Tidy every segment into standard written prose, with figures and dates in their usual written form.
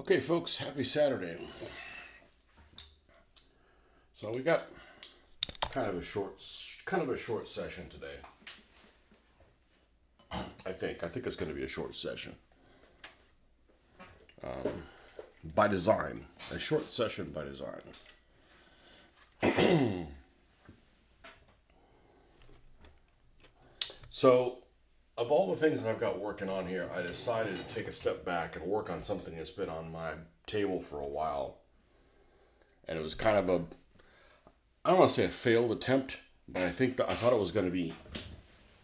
Okay, folks, happy Saturday. So we got kind of a short session today. I think it's going to be a short session. By design, a short session by design. So, of all the things that I've got working on here, I decided to take a step back and work on something that's been on my table for a while. And it was kind of I don't want to say a failed attempt, but I thought it was going to be,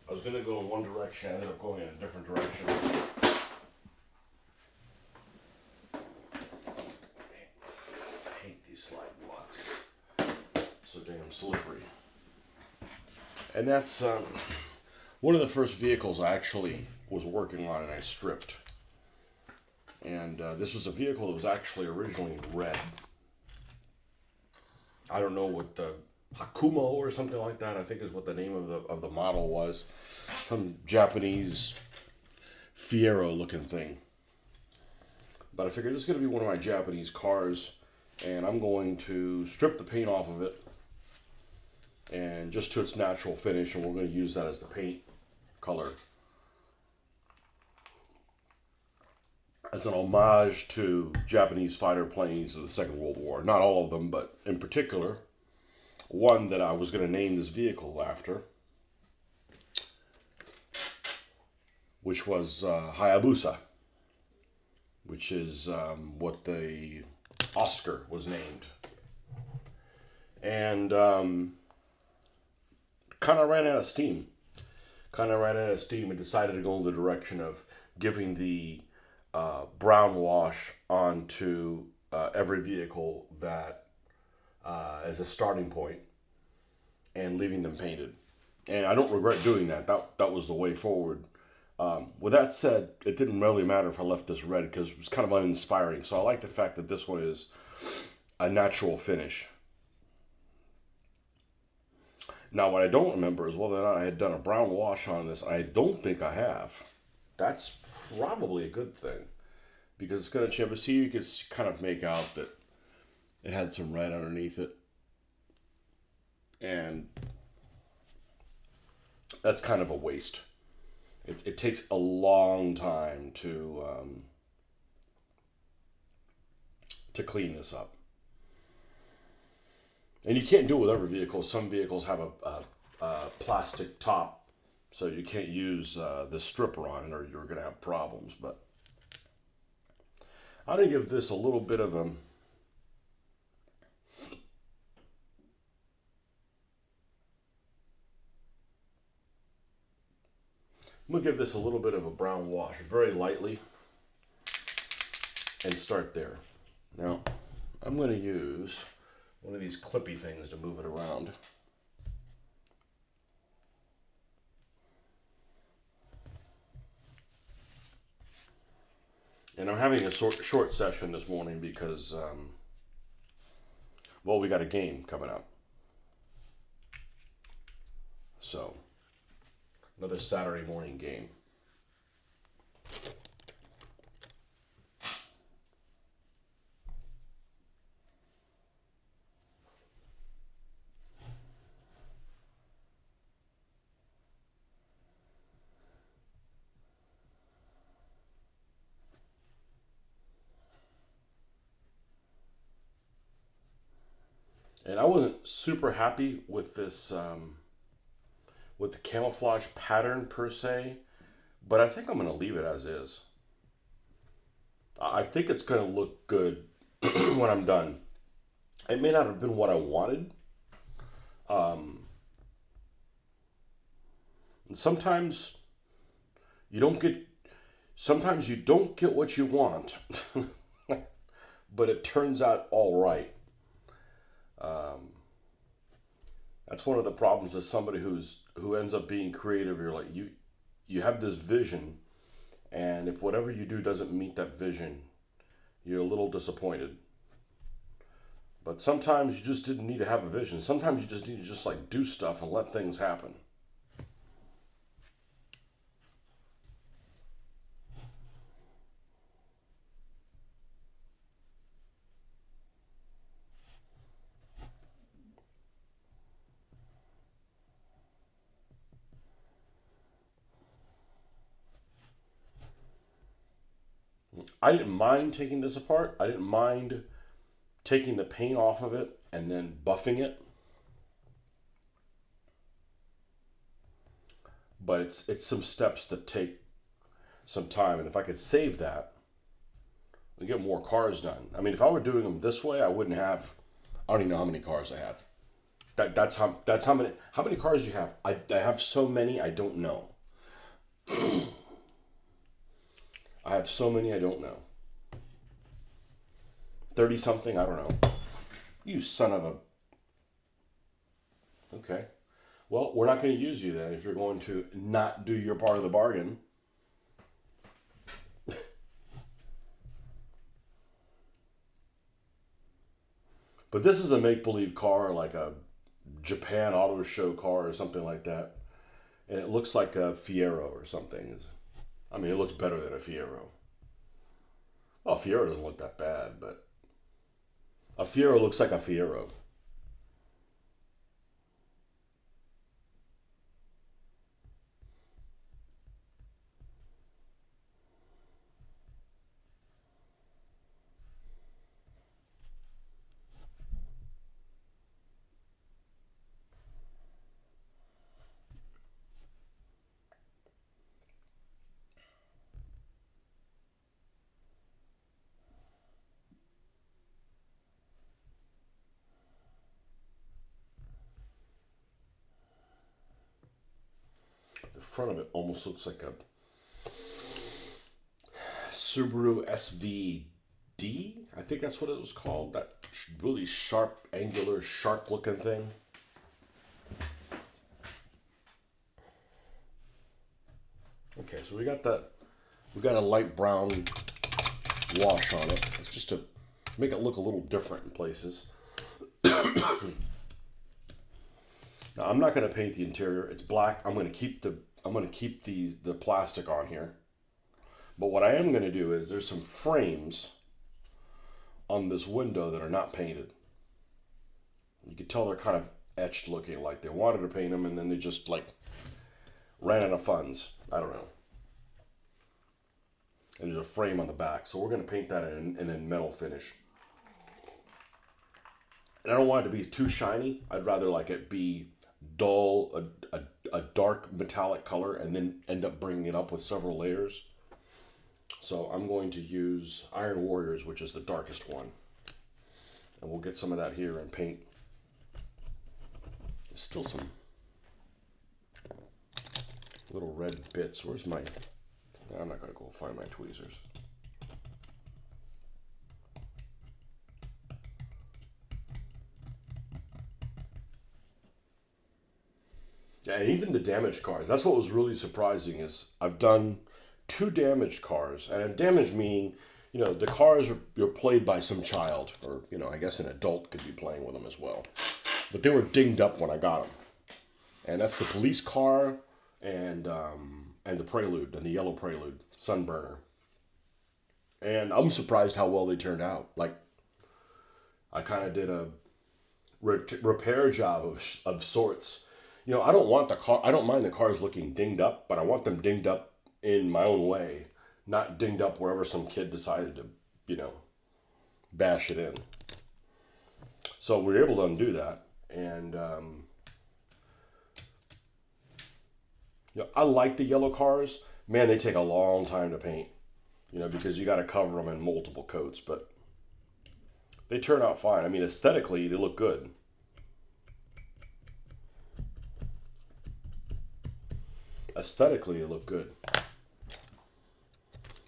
I was going to go in one direction, I ended up going in a different direction. I hate these slide blocks. So damn slippery. And that's one of the first vehicles I actually was working on and I stripped. And this was a vehicle that was actually originally red. I don't know what the Hakumo or something like that, I think is what the name of the model was. Some Japanese Fiero looking thing. But I figured this is going to be one of my Japanese cars, and I'm going to strip the paint off of it and just to its natural finish, and we're going to use that as the paint color. As an homage to Japanese fighter planes of the Second World War. Not all of them, but in particular, one that I was going to name this vehicle after, which was Hayabusa, which is what the Oscar was named. And kind of ran out of steam. And decided to go in the direction of giving the brown wash onto every vehicle that as a starting point and leaving them painted. And I don't regret doing that. That was the way forward. With that said, it didn't really matter if I left this red because it was kind of uninspiring. So I like the fact that this one is a natural finish. Now, what I don't remember is whether or not I had done a brown wash on this. I don't think I have. That's probably a good thing, because it's going to chip. See, you could kind of make out that it had some red underneath it, and that's kind of a waste. It takes a long time to clean this up, and you can't do it with every vehicle. Some vehicles have a plastic top, so you can't use the stripper on it or you're going to have problems. But I'm going to give this a little bit of a... brown wash, very lightly, and start there. Now, I'm going to use one of these clippy things to move it around. And I'm having a short session this morning because, we got a game coming up. So, another Saturday morning game. And I wasn't super happy with this, with the camouflage pattern per se, but I think I'm going to leave it as is. I think it's going to look good when I'm done. It may not have been what I wanted. And sometimes you don't get what you want, but it turns out all right. That's one of the problems as somebody who ends up being creative. You're like, you have this vision, and if whatever you do doesn't meet that vision, you're a little disappointed. But sometimes you just didn't need to have a vision. Sometimes you just need to do stuff and let things happen. I didn't mind taking this apart. I didn't mind taking the paint off of it and then buffing it. But it's some steps that take some time, and if I could save that and get more cars done. I mean, if I were doing them this way, I wouldn't have. I don't even know how many cars I have. That's how many cars do you have? I have so many I don't know. I have so many I don't know. 30 something, I don't know. You son of a. Okay. Well, we're not going to use you then if you're going to not do your part of the bargain. But this is a make-believe car, like a Japan Auto Show car or something like that. And it looks like a Fiero or something. I mean, it looks better than a Fiero. Well, a Fiero doesn't look that bad, but a Fiero looks like a Fiero. The front of it almost looks like a Subaru SVD. I think that's what it was called. That really sharp, angular, sharp-looking thing. Okay, so we got that. We got a light brown wash on it. It's just to make it look a little different in places. Now I'm not going to paint the interior. It's black. I'm going to keep the plastic on here. But what I am going to do is there's some frames on this window that are not painted. You can tell they're kind of etched looking, like they wanted to paint them and then they just like ran out of funds. I don't know. And there's a frame on the back. So we're going to paint that in a metal finish. And I don't want it to be too shiny. I'd rather like it be dull, a dark metallic color, and then end up bringing it up with several layers. So I'm going to use Iron Warriors, which is the darkest one. And we'll get some of that here and paint. There's still some little red bits. Where's my... I'm not going to go find my tweezers. Yeah, and even the damaged cars. That's what was really surprising is I've done 2 damaged cars. And damaged meaning, the cars are played by some child. Or, I guess an adult could be playing with them as well. But they were dinged up when I got them. And that's the police car and the Prelude, and the yellow Prelude, Sunburner. And I'm surprised how well they turned out. Like, I kind of did a repair job of sorts. I don't want the car. I don't mind the cars looking dinged up, but I want them dinged up in my own way, not dinged up wherever some kid decided to, bash it in. So we were able to undo that, and I like the yellow cars. Man, they take a long time to paint, because you got to cover them in multiple coats, but they turn out fine. I mean, aesthetically, they look good. Aesthetically, it looked good.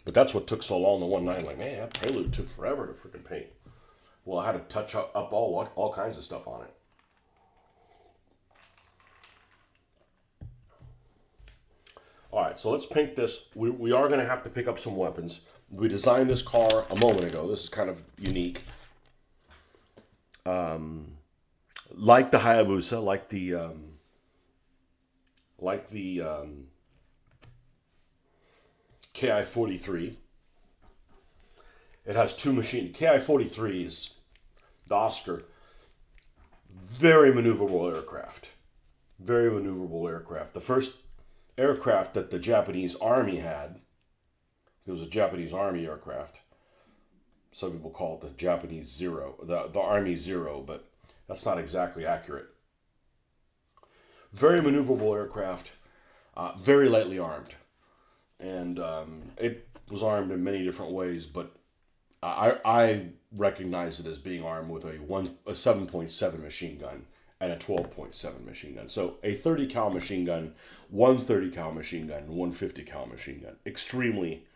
But that's what took so long the one night. Like, man, that Prelude took forever to freaking paint. Well, I had to touch up all kinds of stuff on it. All right, so let's paint this. We are going to have to pick up some weapons. We designed this car a moment ago. This is kind of unique. Like the Hayabusa, like the KI-43. It has 2 machines. KI-43 is the Oscar. Very maneuverable aircraft. Very maneuverable aircraft. The first aircraft that the Japanese Army had It was a Japanese Army aircraft. Some people call it the Japanese Zero, the Army Zero, but that's not exactly accurate. Very maneuverable aircraft, very lightly armed. And it was armed in many different ways, but I recognize it as being armed with a 7.7 machine gun and a 12.7 machine gun. So a 30 cal machine gun, one 30 cal machine gun, and one 50 cal machine gun. Extremely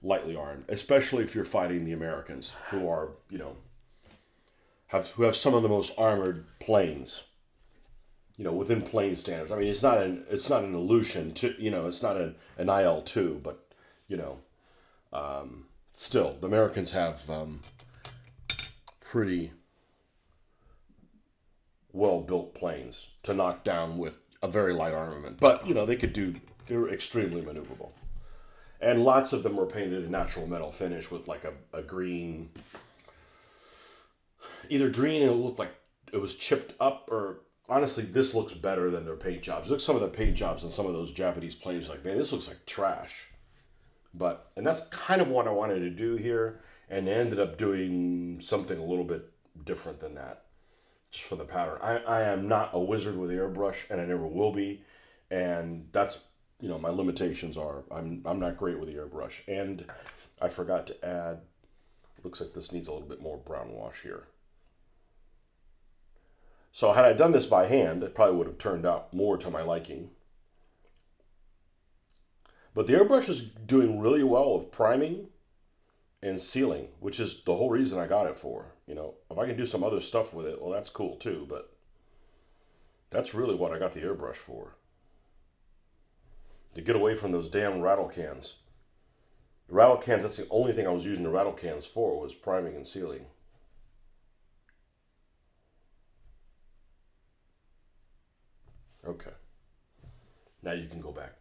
lightly armed, especially if you're fighting the Americans, who are, who have some of the most armored planes, within plane standards. I mean, it's not an Illusion to, it's not an IL-2, but still, the Americans have pretty well-built planes to knock down with a very light armament. But, they were extremely maneuverable. And lots of them were painted in natural metal finish with like a green, either green and it looked like it was chipped up, or honestly, this looks better than their paint jobs. Look at some of the paint jobs on some of those Japanese planes. Like, man, this looks like trash. And that's kind of what I wanted to do here, and I ended up doing something a little bit different than that, just for the pattern. I am not a wizard with airbrush, and I never will be, and that's, my limitations are I'm not great with the airbrush. And I forgot to add, looks like this needs a little bit more brown wash here. So had I done this by hand, it probably would have turned out more to my liking. But the airbrush is doing really well with priming and sealing, which is the whole reason I got it for. If I can do some other stuff with it, well, that's cool too, but that's really what I got the airbrush for. To get away from those damn rattle cans. The rattle cans, that's the only thing I was using the rattle cans for, was priming and sealing. Okay. Now you can go back.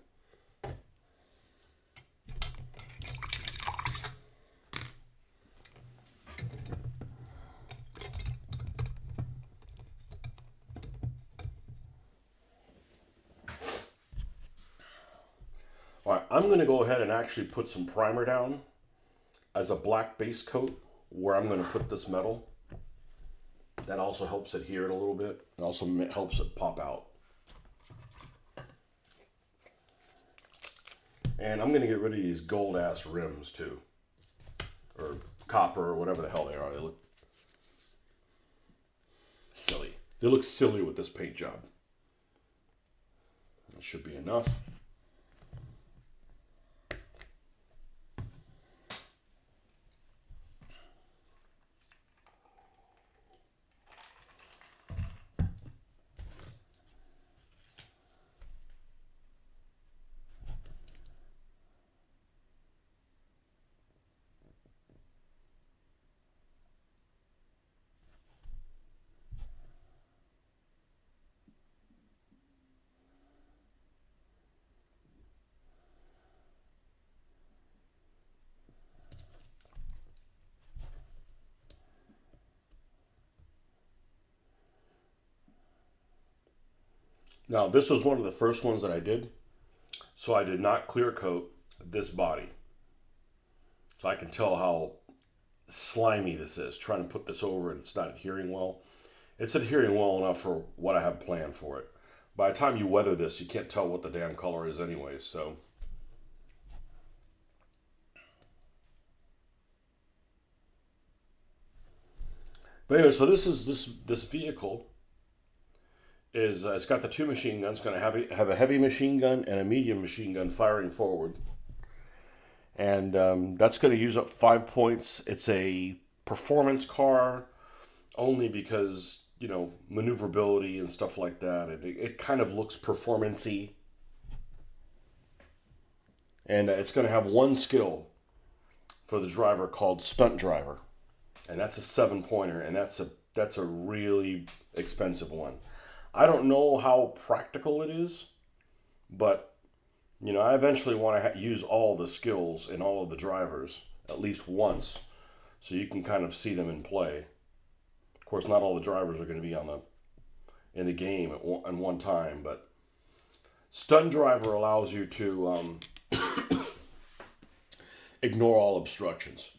All right, I'm going to go ahead and actually put some primer down as a black base coat where I'm going to put this metal. That also helps adhere it a little bit. It also helps it pop out. And I'm going to get rid of these gold ass rims too. Or copper, or whatever the hell they are. They look silly. They look silly with this paint job. That should be enough. Now, this was one of the first ones that I did, so I did not clear coat this body. So I can tell how slimy this is. Trying to put this over and it's not adhering well. It's adhering well enough for what I have planned for it. By the time you weather this, you can't tell what the damn color is anyways, so. But anyway, so this is this vehicle is it's got the two machine guns. It's going to have a heavy machine gun and a medium machine gun firing forward, and that's going to use up 5 points. It's a performance car, only because maneuverability and stuff like that. It kind of looks performance-y, and it's going to have one skill for the driver called stunt driver, and that's a 7-pointer, and that's a really expensive one. I don't know how practical it is, but, I eventually want to use all the skills in all of the drivers at least once, so you can kind of see them in play. Of course, not all the drivers are going to be in the game at one time, but stunt driver allows you to ignore all obstructions.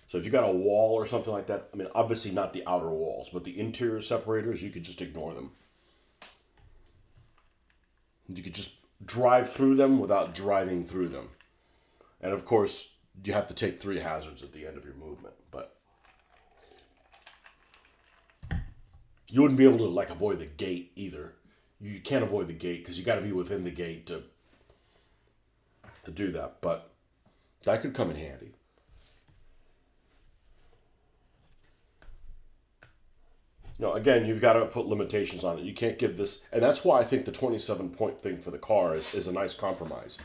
So if you got a wall or something like that, I mean, obviously not the outer walls, but the interior separators, you could just ignore them. You could just drive through them without driving through them. And of course, you have to take 3 hazards at the end of your movement, but you wouldn't be able to like avoid the gate either. You can't avoid the gate because you got to be within the gate to do that, but that could come in handy. Again, you've got to put limitations on it. You can't give this, and that's why I think the 27-point thing for the car is a nice compromise.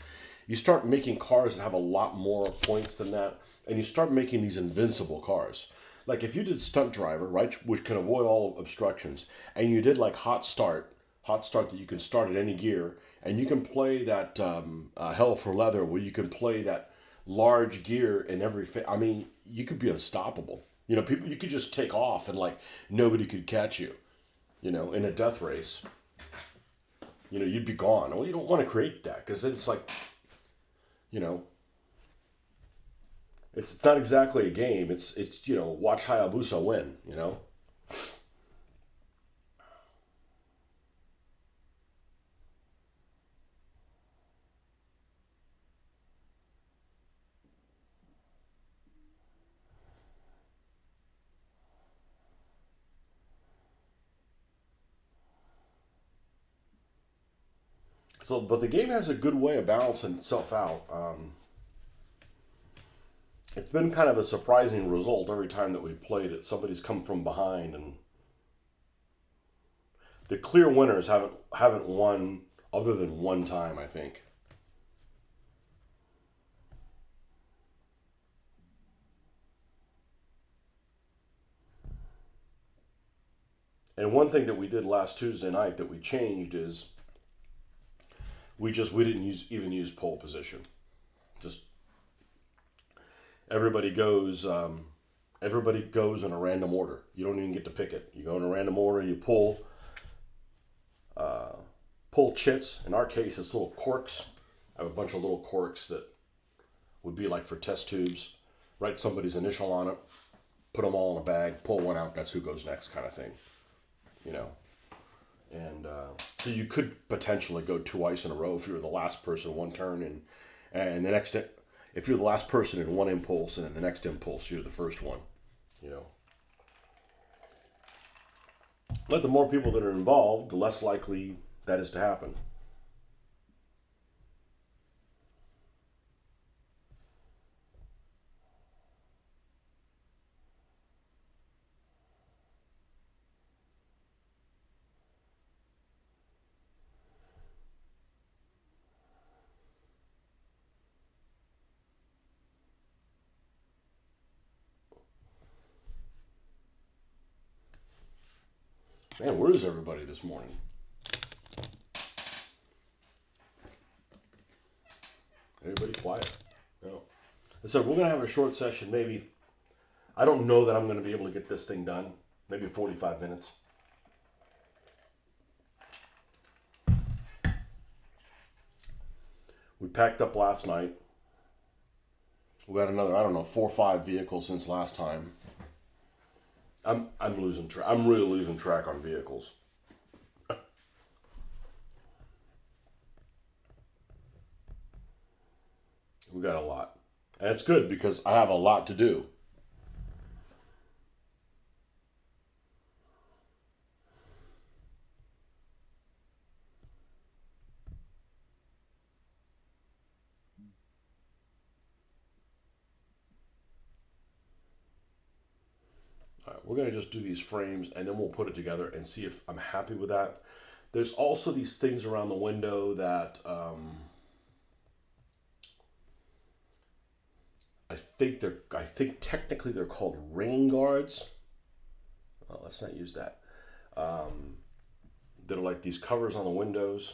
You start making cars that have a lot more points than that, and you start making these invincible cars. Like if you did stunt driver, right, which can avoid all obstructions, and you did like hot start that you can start at any gear, and you can play that hell for leather, where you can play that large gear in every. I mean, you could be unstoppable. People, you could just take off and like nobody could catch you. In a death race. You'd be gone. Well, you don't want to create that because it's like, it's not exactly a game. It's watch Hayabusa win. So, but the game has a good way of balancing itself out. It's been kind of a surprising result every time that we've played it. Somebody's come from behind, and the clear winners haven't won other than one time, I think. And one thing that we did last Tuesday night that we changed is we didn't even use pole position. Just everybody goes in a random order. You don't even get to pick it. You go in a random order. You pull chits. In our case, it's little corks. I have a bunch of little corks that would be like for test tubes. Write somebody's initial on it. Put them all in a bag. Pull one out. That's who goes next, kind of thing. And so you could potentially go twice in a row if you were the last person one turn, and the next, if you're the last person in one impulse, and in the next impulse you're the first one. But the more people that are involved, the less likely that is to happen. Man, where is everybody this morning? Everybody quiet. No. So we're going to have a short session, maybe. I don't know that I'm going to be able to get this thing done. Maybe 45 minutes. We packed up last night. We got another, 4 or 5 vehicles since last time. I'm losing track. I'm really losing track on vehicles. We got a lot. And it's good because I have a lot to do. All right, we're going to just do these frames and then we'll put it together and see if I'm happy with that. There's also these things around the window that I think technically they're called rain guards. Well, let's not use that. That are like these covers on the windows.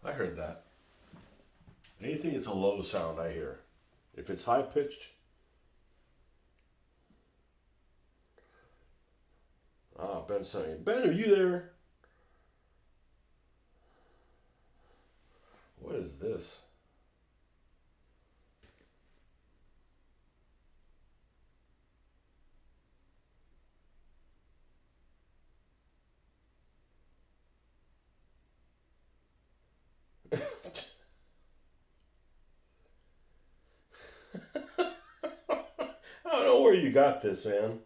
I heard that. Anything that's a low sound, I hear. If it's high pitched. Ben's saying, Ben, are you there? What is is this? I don't know where you got this, man.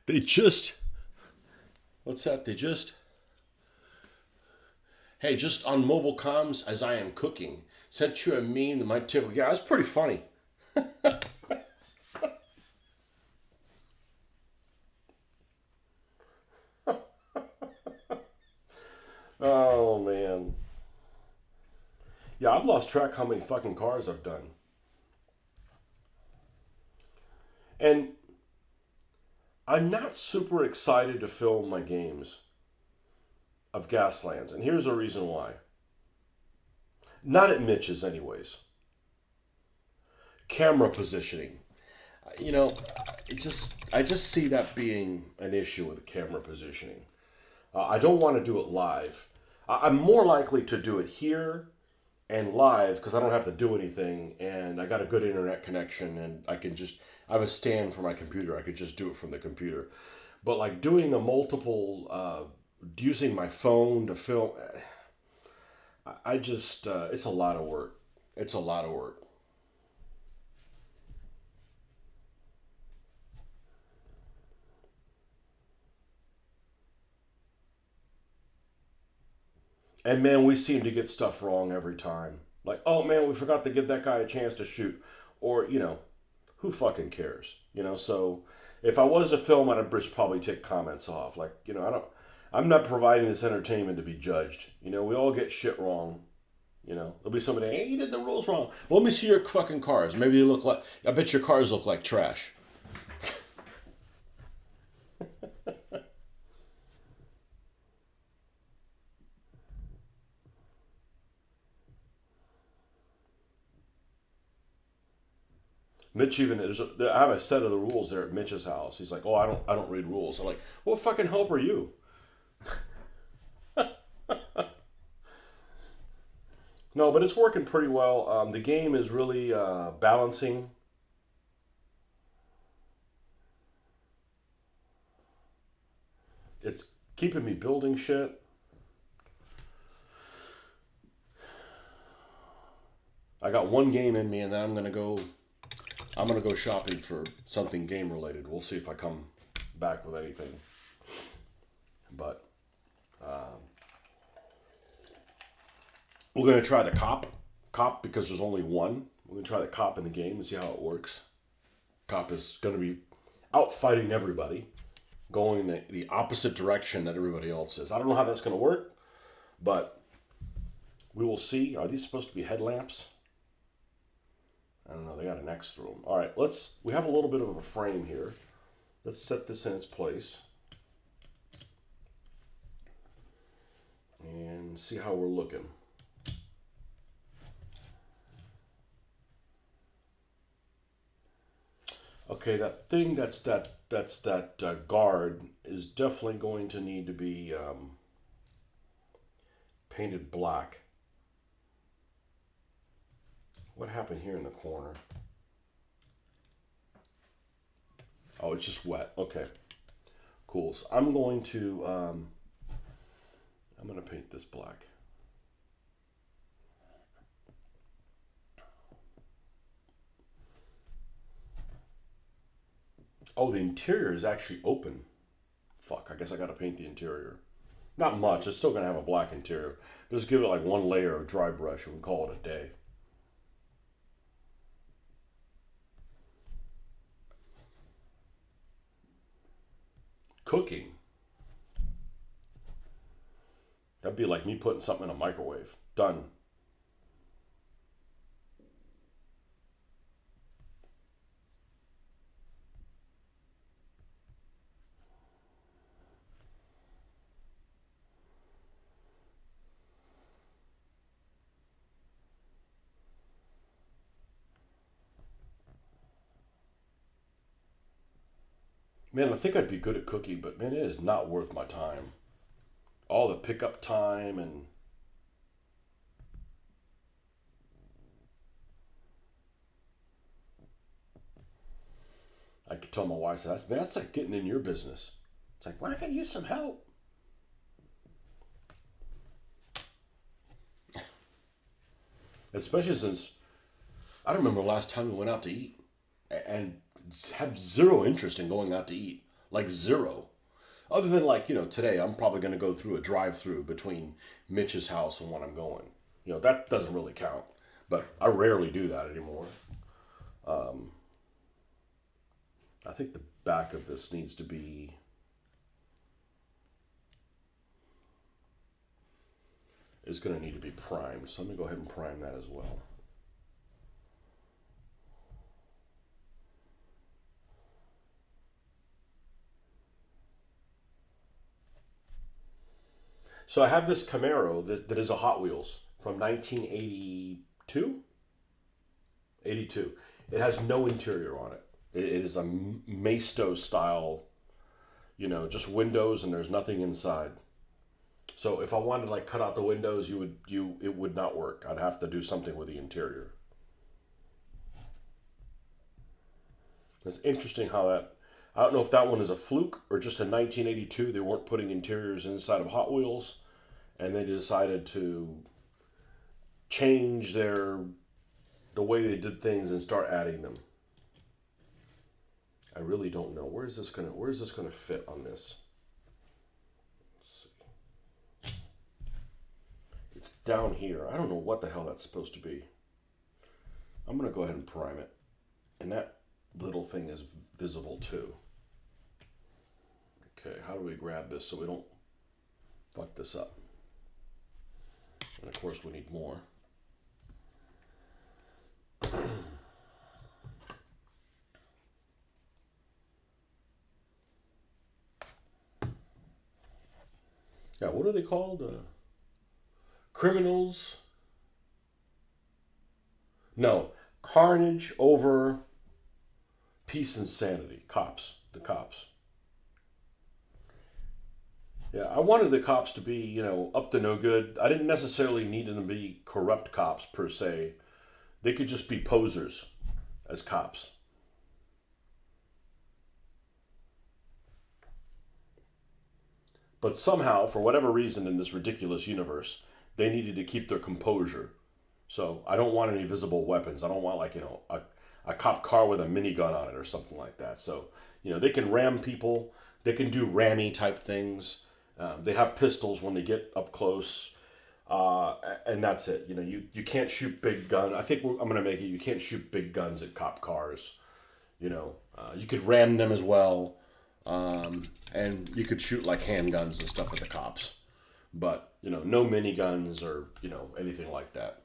They just, what's that? They just, hey, just on mobile comms as I am cooking, sent you a meme that might tickle. Yeah, that's pretty funny. Oh, man. Yeah, I've lost track how many fucking cars I've done. And I'm not super excited to film my games of Gaslands. And here's the reason why. Not at Mitch's, anyways. Camera positioning. You know, I just see that being an issue with camera positioning. I don't want to do it live. I'm more likely to do it here and live because I don't have to do anything and I got a good internet connection and I have a stand for my computer. I could just do it from the computer. But like doing a multiple, using my phone to film, I just, it's a lot of work. It's a lot of work. And man, we seem to get stuff wrong every time. Like, oh man, we forgot to give that guy a chance to shoot. Or, who fucking cares? So if I was to film, I'd just probably take comments off. Like, I'm not providing this entertainment to be judged. We all get shit wrong. There'll be somebody, hey, you did the rules wrong. Well, let me see your fucking cars. Maybe they look like, I bet your cars look like trash. Mitch even I have a set of the rules there at Mitch's house. He's like, "Oh, I don't read rules." I'm like, "What fucking help are you?" No, but it's working pretty well. The game is really balancing. It's keeping me building shit. I got one game in me, and then I'm gonna go. I'm gonna go shopping for something game related. We'll see if I come back with anything. But we're gonna try the cop because there's only one. We're gonna try the cop in the game and see how it works. Cop is gonna be out fighting everybody, going the opposite direction that everybody else is. I don't know how that's gonna work, but we will see. Are these supposed to be headlamps? I don't know. They got an X through them. All right, we have a little bit of a frame here. Let's set this in its place and see how we're looking. Okay, that thing that's that guard is definitely going to need to be painted black. What happened here in the corner? Oh, it's just wet. Okay, cool. So I'm going to paint this black. Oh, the interior is actually open. Fuck, I guess I gotta paint the interior. Not much, it's still gonna have a black interior. Just give it like one layer of dry brush and we call it a day. Cooking. That'd be like me putting something in a microwave. Done. Man, I think I'd be good at cooking, but man, it is not worth my time. All the pickup time, and I could tell my wife, that's like getting in your business. It's like, well, I could use some help. Especially since I don't remember the last time we went out to eat and have zero interest in going out to eat. Like zero. Other than like, today I'm probably going to go through a drive through between Mitch's house and when I'm going. That doesn't really count. But I rarely do that anymore. I think the back of this needs to be. Is going to need to be primed. So let me go ahead and prime that as well. So I have this Camaro that is a Hot Wheels from 1982. 82. It has no interior on it. It is a Maisto style, just windows and there's nothing inside. So if I wanted to like cut out the windows, it would not work. I'd have to do something with the interior. It's interesting how that. I don't know if that one is a fluke or just in 1982 they weren't putting interiors inside of Hot Wheels, and they decided to change the way they did things and start adding them. I really don't know. Where is this gonna fit on this? It's down here. I don't know what the hell that's supposed to be. I'm gonna go ahead and prime it. And that little thing is visible too. Okay, how do we grab this so we don't fuck this up? And of course we need more. Yeah, what are they called? Criminals? No, carnage over peace and sanity. Cops. The cops. Yeah, I wanted the cops to be, up to no good. I didn't necessarily need them to be corrupt cops per se. They could just be posers as cops. But somehow, for whatever reason in this ridiculous universe, they needed to keep their composure. So I don't want any visible weapons. I don't want like, a cop car with a minigun on it or something like that. So, they can ram people. They can do rammy type things. They have pistols when they get up close. And that's it. You can't shoot big guns. I think I'm going to make it, you can't shoot big guns at cop cars. You could ram them as well. And you could shoot like handguns and stuff at the cops. But, no miniguns or, anything like that.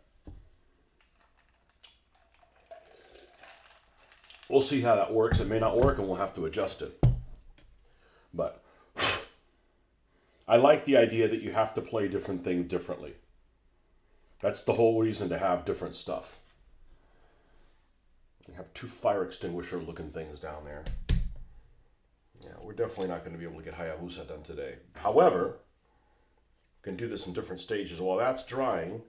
We'll see how that works. It may not work and we'll have to adjust it. But I like the idea that you have to play different things differently. That's the whole reason to have different stuff. You have two fire extinguisher looking things down there. Yeah, we're definitely not going to be able to get Hayabusa done today. However, we can do this in different stages. While that's drying,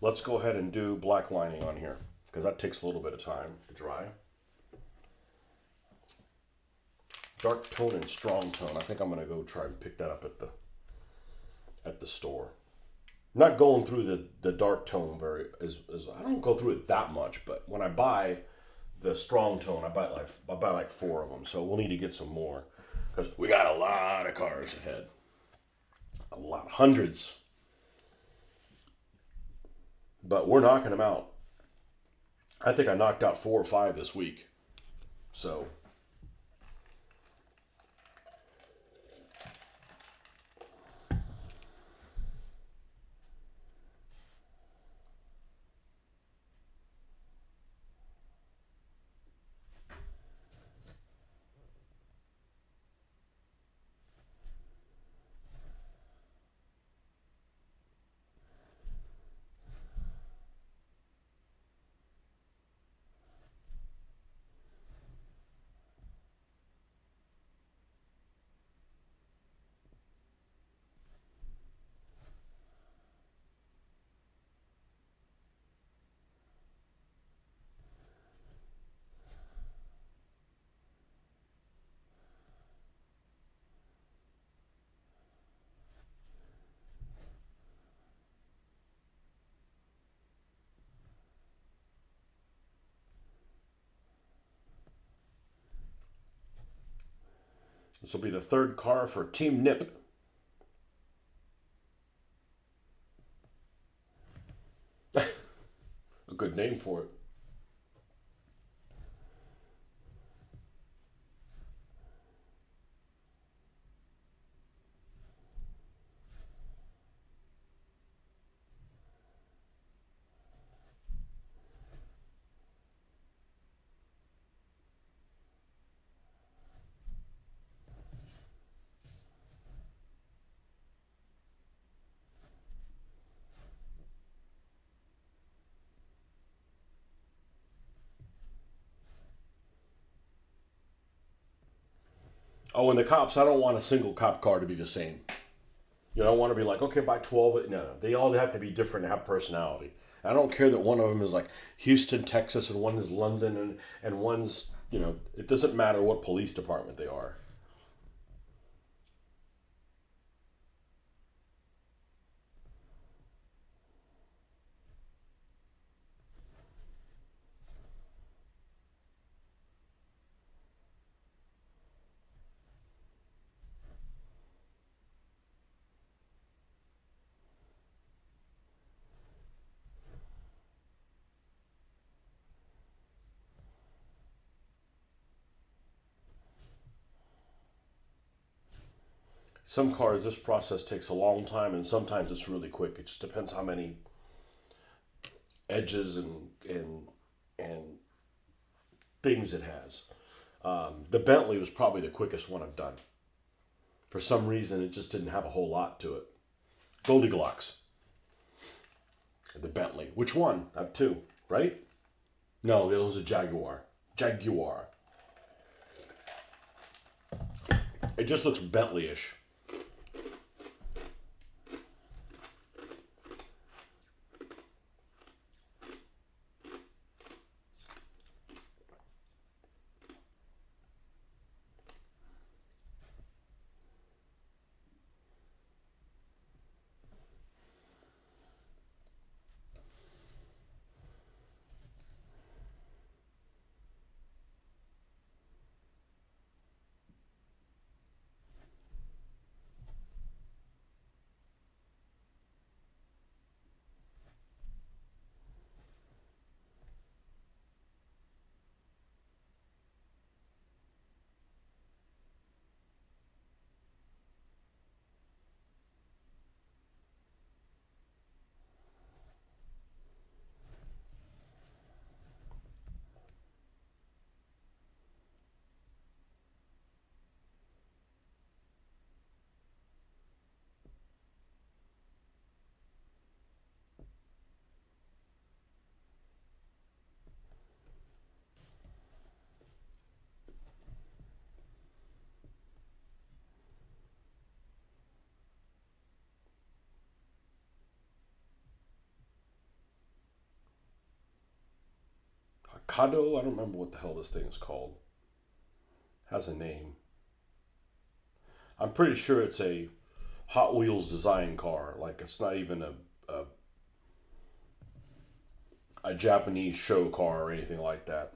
let's go ahead and do black lining on here, because that takes a little bit of time to dry. Dark tone and strong tone. I think I'm going to go try and pick that up at the store. I'm not going through the dark tone as I don't go through it that much, but when I buy the strong tone, I buy like 4 of them. So we'll need to get some more because we got a lot of cars ahead. A lot, hundreds. But we're knocking them out. I think I knocked out 4 or 5 this week. So This will be the third car for Team Nip. A good name for it. Oh, and the cops, I don't want a single cop car to be the same. You don't want to be like, okay, buy 12. No, no. They all have to be different and have personality. I don't care that one of them is like Houston, Texas, and one is London, and one's, it doesn't matter what police department they are. Some cars, this process takes a long time, and sometimes it's really quick. It just depends how many edges and things it has. The Bentley was probably the quickest one I've done. For some reason, it just didn't have a whole lot to it. Goldilocks. The Bentley. Which one? I have two, right? No, the other one's a Jaguar. Jaguar. It just looks Bentley-ish. Hokkaido? I don't remember what the hell this thing is called. Has a name. I'm pretty sure it's a Hot Wheels design car. Like it's not even a Japanese show car or anything like that.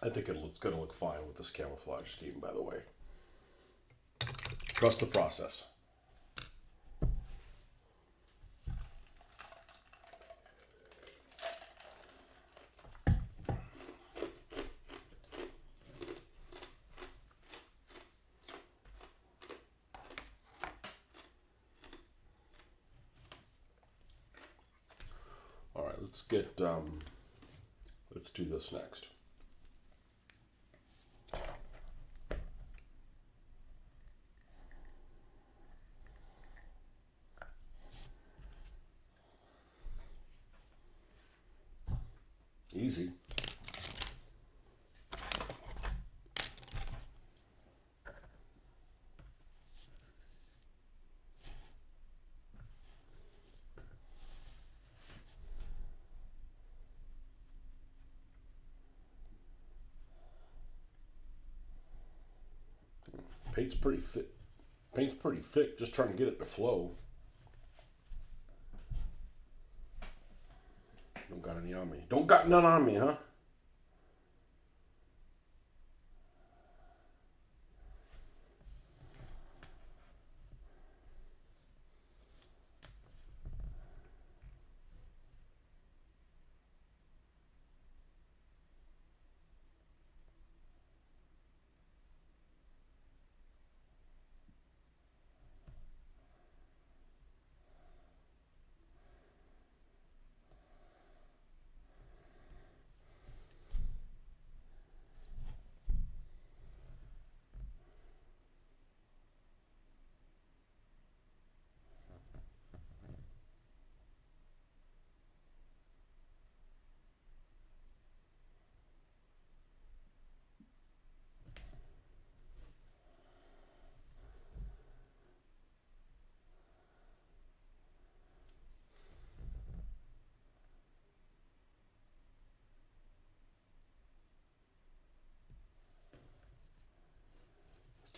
I think it's going to look fine with this camouflage scheme, by the way. Trust the process. let's do this next. Easy. Paint's pretty thick. Paint's pretty thick. Just trying to get it to flow. Don't got any on me. Don't got none on me, huh?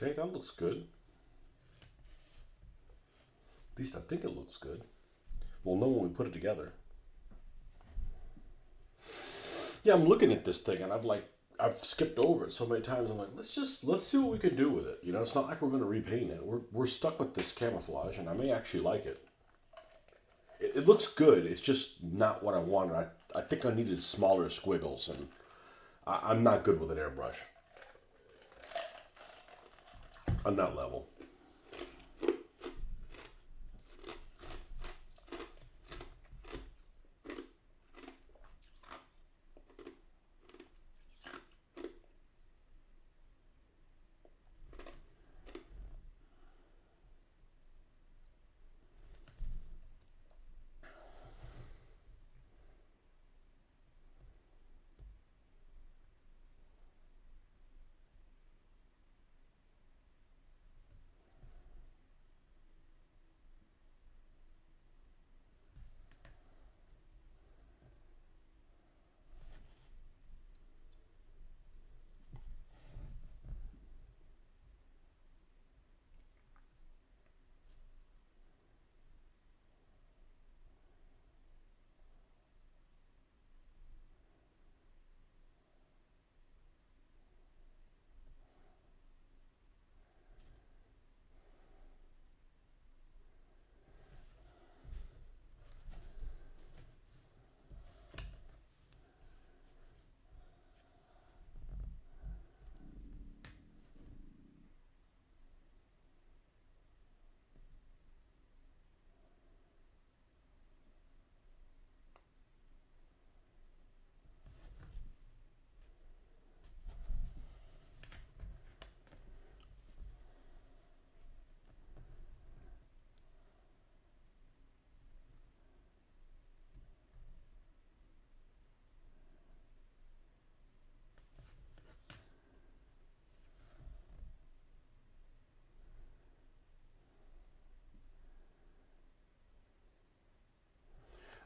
Okay, that looks good. At least I think it looks good. We'll know when we put it together. Yeah, I'm looking at this thing and I've skipped over it so many times. I'm like, let's see what we can do with it. You know, it's not like we're going to repaint it. We're stuck with this camouflage, and I may actually like it. It looks good. It's just not what I wanted. I think I needed smaller squiggles, and I'm not good with an airbrush on that level.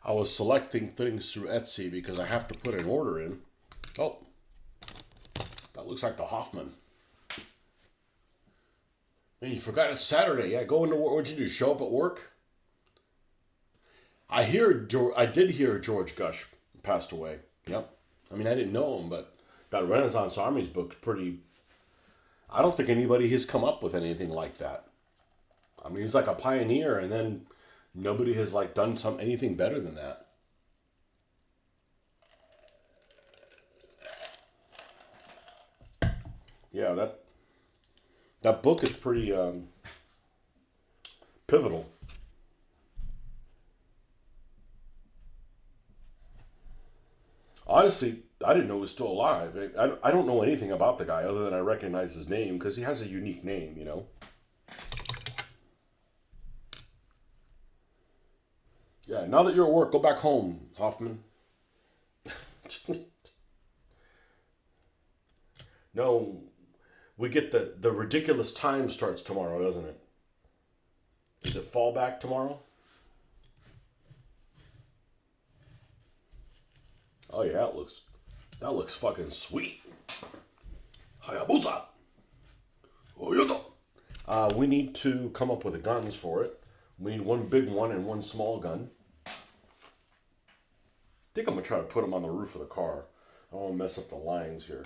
I was selecting things through Etsy because I have to put an order in. Oh, that looks like the Hoffman. Man, you forgot it's Saturday. Yeah, go into work. What'd you do? Show up at work? I did hear George Gush passed away. Yep. I mean, I didn't know him, but that Renaissance Armies book's pretty. I don't think anybody has come up with anything like that. I mean, he's like a pioneer, and then nobody has like done anything better than that. Yeah, that book is pretty pivotal. Honestly, I didn't know he was still alive. I don't know anything about the guy other than I recognize his name because he has a unique name, you know? Yeah, now that you're at work, go back home, Hoffman. No, we get the ridiculous time starts tomorrow, doesn't it? Is it fallback tomorrow? Oh yeah, that looks fucking sweet. Hayabusa. Oyota. We need to come up with the guns for it. We need one big one and one small gun. I think I'm gonna try to put them on the roof of the car. I don't want to mess up the lines here.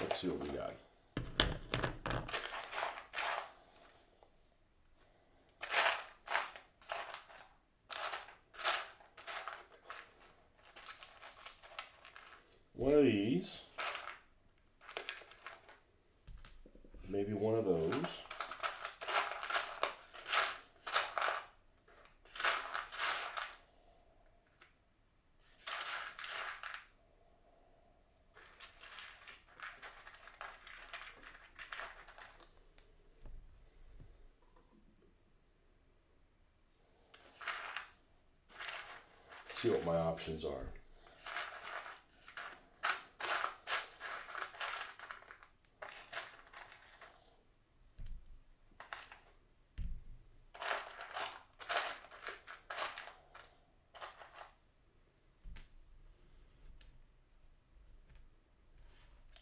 Let's see what we got. One of these. Maybe one of those. See what my options are.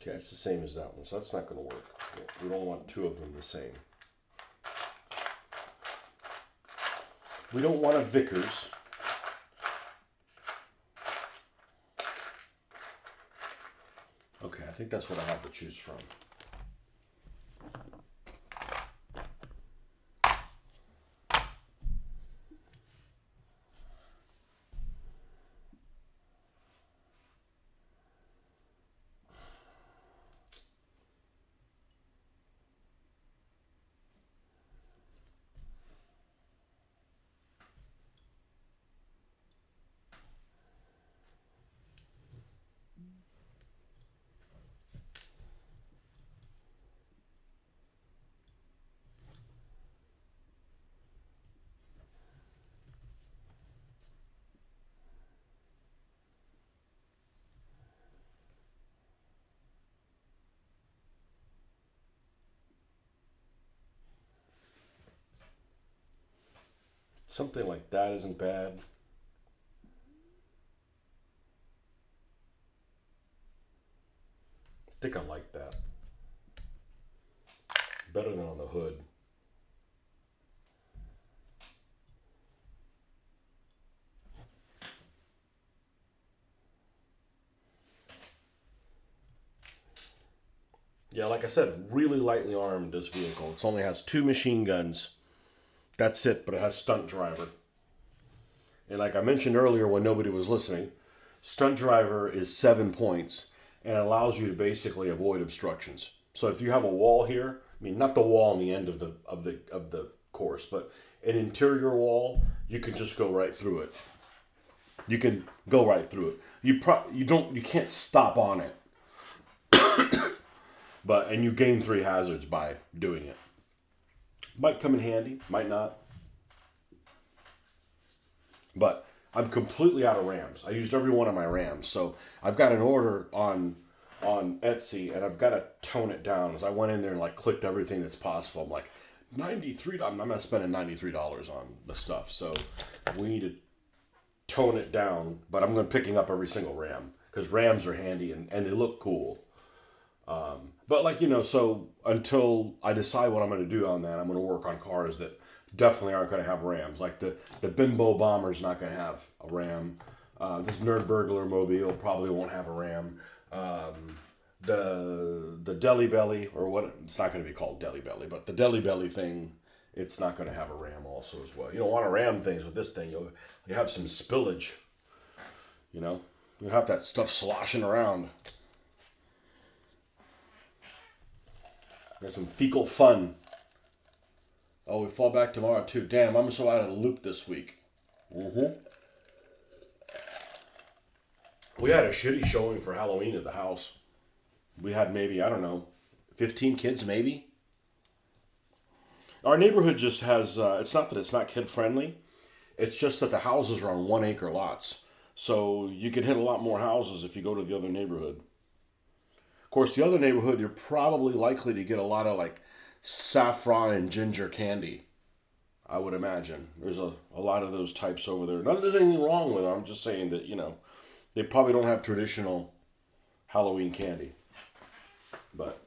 Okay, it's the same as that one, so that's not going to work. We don't want two of them the same. We don't want a Vickers. Okay, I think that's what I have to choose from. Something like that isn't bad. I think I like that. Better than on the hood. Yeah, like I said, really lightly armed, this vehicle. It only has 2 machine guns. That's it, but it has stunt driver. And like I mentioned earlier when nobody was listening, stunt driver is 7 points and allows you to basically avoid obstructions. So if you have a wall here, I mean not the wall on the end of the course, but an interior wall, you can just go right through it. You can go right through it. You can't stop on it. And you gain 3 hazards by doing it. Might come in handy, might not. But I'm completely out of Rams. I used every one of my Rams. So I've got an order on Etsy and I've got to tone it down. As I went in there and like clicked everything that's possible. I'm like, $93. I'm not spending $93 on the stuff. So we need to tone it down. But I'm going to picking up every single Ram. Because Rams are handy and they look cool. But like, so until I decide what I'm going to do on that, I'm going to work on cars that definitely aren't going to have Rams. Like the Bimbo Bomber's not going to have a Ram. This Nerd Burglar Mobile probably won't have a Ram. The Deli Belly, or what, it's not going to be called Deli Belly, but the Deli Belly thing, it's not going to have a Ram also as well. You don't want to ram things with this thing. You have some spillage. You have that stuff sloshing around. There's some fecal fun. Oh, we fall back tomorrow too. Damn, I'm so out of the loop this week. We had a shitty showing for Halloween at the house. We had maybe, I don't know, 15 kids maybe. Our neighborhood just has, it's not that it's not kid friendly, it's just that the houses are on 1 acre lots. So you can hit a lot more houses if you go to the other neighborhood. Of course, the other neighborhood, you're probably likely to get a lot of like saffron and ginger candy, I would imagine. There's a lot of those types over there. Not that there's anything wrong with them, I'm just saying that, they probably don't have traditional Halloween candy. But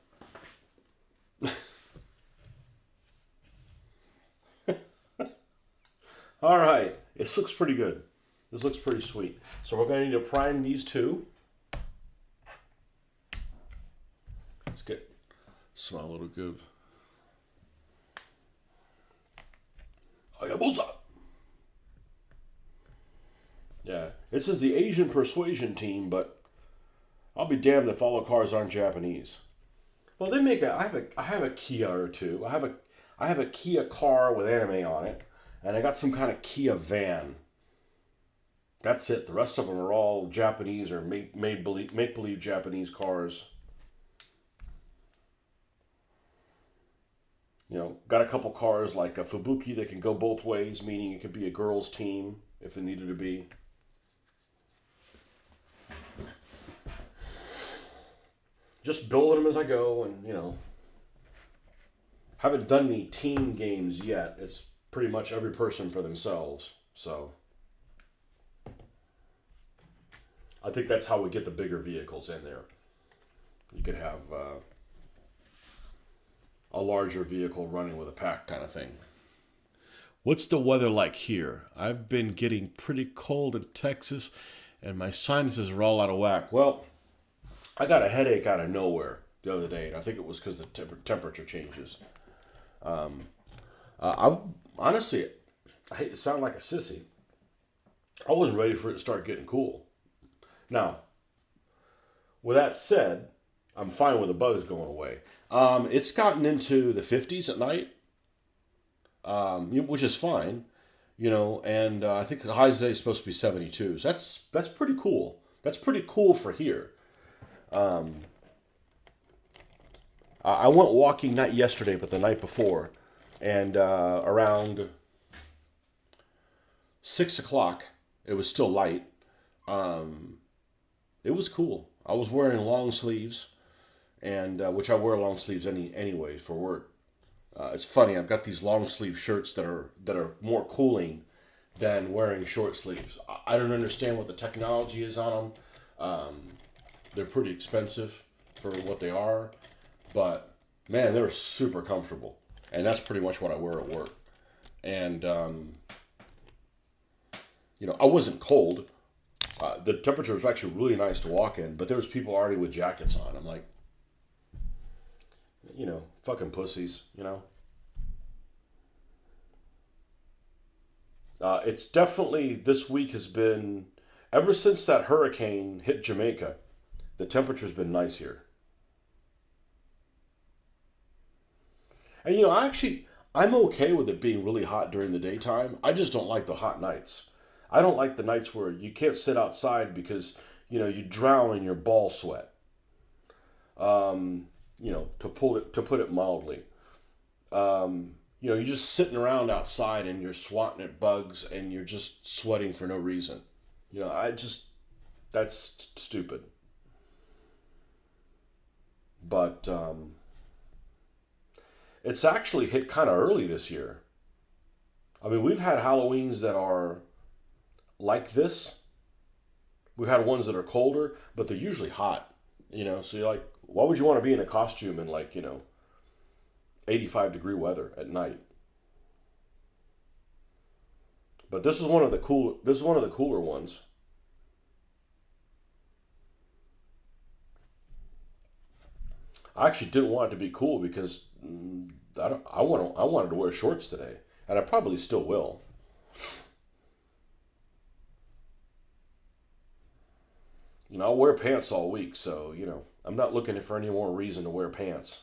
all right, this looks pretty good. This looks pretty sweet. So we're going to need to prime these two. Let's get smell a little good. Hayabusa. Yeah, this is the Asian Persuasion team, but I'll be damned if all the cars aren't Japanese. Well, they make a. I have a Kia or two. I have a Kia car with anime on it, and I got some kind of Kia van. That's it. The rest of them are all Japanese or make believe Japanese cars. Got a couple cars like a Fubuki that can go both ways, meaning it could be a girls' team if it needed to be. Just building them as I go, and haven't done any team games yet. It's pretty much every person for themselves. So I think that's how we get the bigger vehicles in there. You could have a larger vehicle running with a pack kind of thing. What's the weather like here? I've been getting pretty cold in Texas, and my sinuses are all out of whack. Well, I got a headache out of nowhere the other day, and I think it was because the temperature changes. I honestly, I hate to sound like a sissy. I wasn't ready for it to start getting cool. Now, with that said, I'm fine with the bugs going away. It's gotten into the 50s at night, which is fine, and I think the high today is supposed to be 72. So that's pretty cool. That's pretty cool for here. I went walking not yesterday, but the night before, and around 6 o'clock, it was still light. It was cool. I was wearing long sleeves, and which I wear long sleeves anyway for work. It's funny. I've got these long sleeve shirts that are more cooling than wearing short sleeves. I don't understand what the technology is on them. They're pretty expensive for what they are, but man, they're super comfortable, and that's pretty much what I wear at work. And I wasn't cold. The temperature was actually really nice to walk in, but there was people already with jackets on. I'm like, fucking pussies, It's definitely, this week has been, ever since that hurricane hit Jamaica, the temperature's been nice here. And I'm okay with it being really hot during the daytime. I just don't like the hot nights. I don't like the nights where you can't sit outside because, you drown in your ball sweat. To put it mildly. You're just sitting around outside and you're swatting at bugs and you're just sweating for no reason. That's stupid. But it's actually hit kind of early this year. I mean, we've had Halloweens that are like this. We've had ones that are colder, but they're usually hot. So you're like, why would you want to be in a costume in 85-degree weather at night? But this is one of the cooler ones. I actually didn't want it to be cool because I wanted to wear shorts today, and I probably still will. I'll wear pants all week, so I'm not looking for any more reason to wear pants.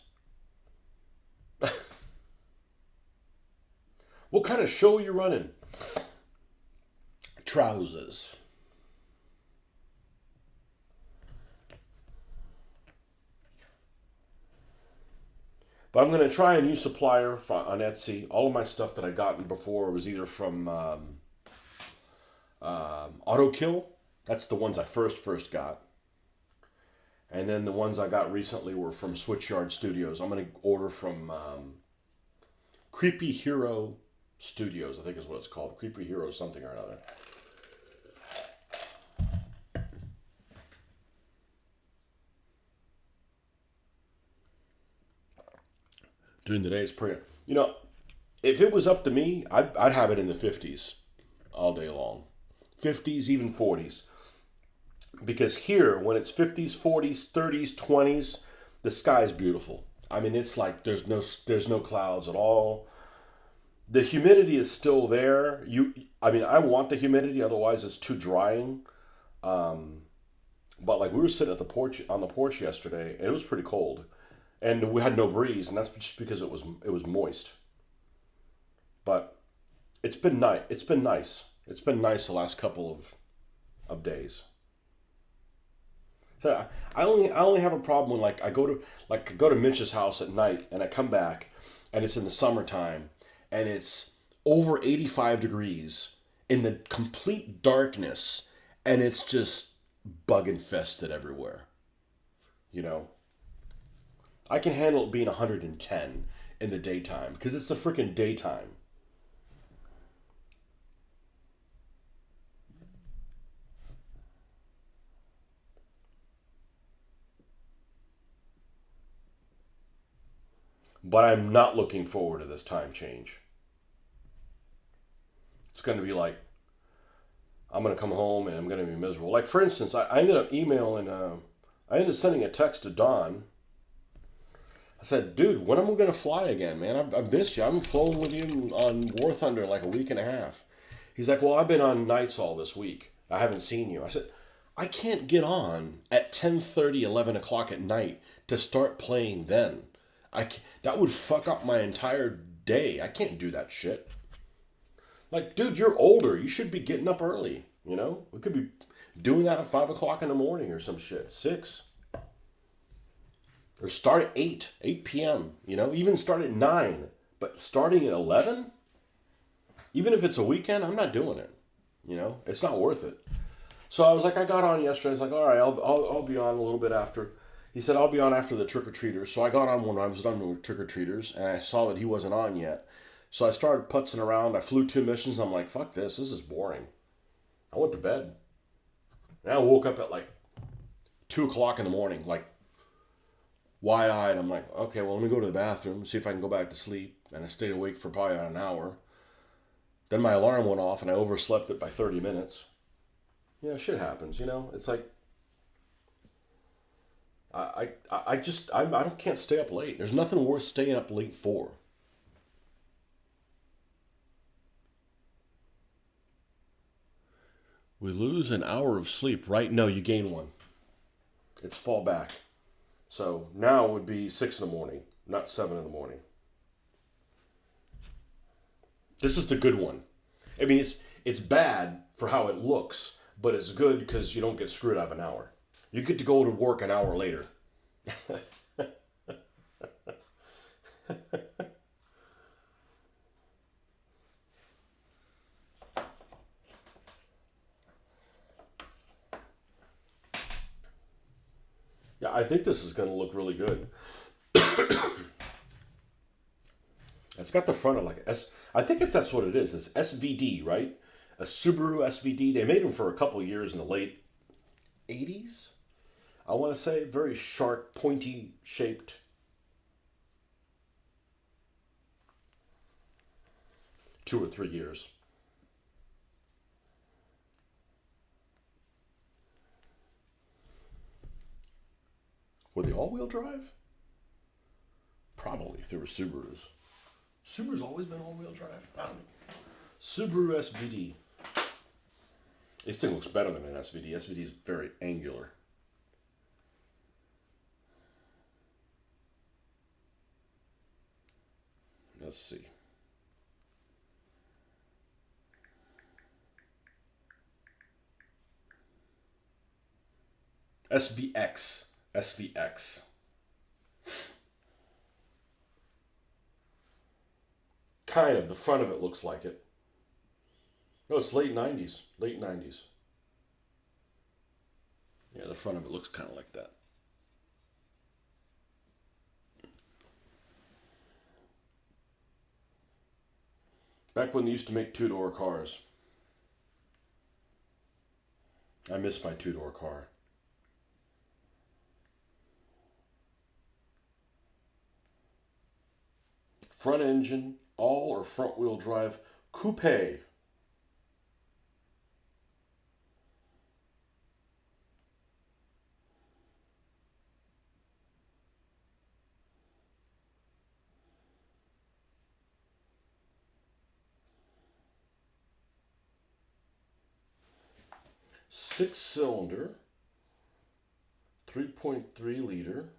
What kind of show are you running? Trousers. But I'm going to try a new supplier on Etsy. All of my stuff that I gotten before was either from Autokill. That's the ones I first got. And then the ones I got recently were from Switchyard Studios. I'm going to order from Creepy Hero Studios, I think is what it's called. Creepy Hero something or another. During the day, it's pretty. You know, if it was up to me, I'd have it in the 50s all day long. 50s, even 40s. Because here, when it's 50s, 40s, 30s, 20s, the sky's beautiful. I mean, it's like there's no clouds at all. The humidity is still there. I mean, I want the humidity, otherwise it's too drying. But like we were sitting at the porch on the porch yesterday, and it was pretty cold, and we had no breeze, and that's just because it was moist. But it's been nice. It's been nice. It's been nice the last couple of days. So I only have a problem when like I go to Mitch's house at night and I come back and it's in the summertime and it's over 85 degrees in the complete darkness and it's just bug infested everywhere. You know, I can handle it being 110 in the daytime because it's the freaking daytime. But I'm not looking forward to this time change. It's going to be like I'm going to come home and I'm going to be miserable. Like for instance, I ended up emailing. I ended up sending a text to Don. I said, "Dude, when am I going to fly again, man? I've missed you. I haven't flown with you on War Thunder in like a week and a half." He's like, "Well, I've been on nights all this week. I haven't seen you." I said, "I can't get on at 10:30, 11 o'clock at night to start playing then. That would fuck up my entire day. I can't do that shit." Like, dude, you're older. You should be getting up early. You know, we could be doing that at 5 o'clock in the morning or some shit. 6. Or start at 8 p.m. You know, even start at 9. But starting at 11, even if it's a weekend, I'm not doing it. You know, it's not worth it. So I was like, I got on yesterday. I was like, all right, I'll be on a little bit after. He said, I'll be on after the trick-or-treaters. So I got on when I was done with trick-or-treaters, and I saw that he wasn't on yet. So I started putzing around. I flew 2 missions. I'm like, fuck this. This is boring. I went to bed. And I woke up at like 2 o'clock in the morning, like wide-eyed. I'm like, okay, well, let me go to the bathroom, see if I can go back to sleep. And I stayed awake for probably an hour. Then my alarm went off, and I overslept it by 30 minutes. You know, shit happens, you know? It's like, I can't stay up late. There's nothing worth staying up late for. We lose an hour of sleep, right? No, you gain one. It's fall back. So now it would be 6 in the morning, not 7 in the morning. This is the good one. I mean, it's bad for how it looks, but it's good because you don't get screwed out of an hour. You get to go to work an hour later. Yeah, I think this is going to look really good. It's got the front of like S. I think that's what it is. It's SVD, right? A Subaru SVD. They made them for a couple of years in the late 80s. I want to say very sharp, pointy shaped. 2 or 3 years. Were they all-wheel drive? Probably if they were Subarus. Subaru's always been all-wheel drive. I don't know. Subaru SVD. This thing looks better than an SVD. SVD is very angular. Let's see. SVX. SVX. Kind of. The front of it looks like it. No, it's late 90s. Late 90s. Yeah, the front of it looks kind of like that. Back when they used to make two-door cars. I miss my two-door car. Front engine, all or front wheel drive coupe. Six-cylinder, 3.3 liter,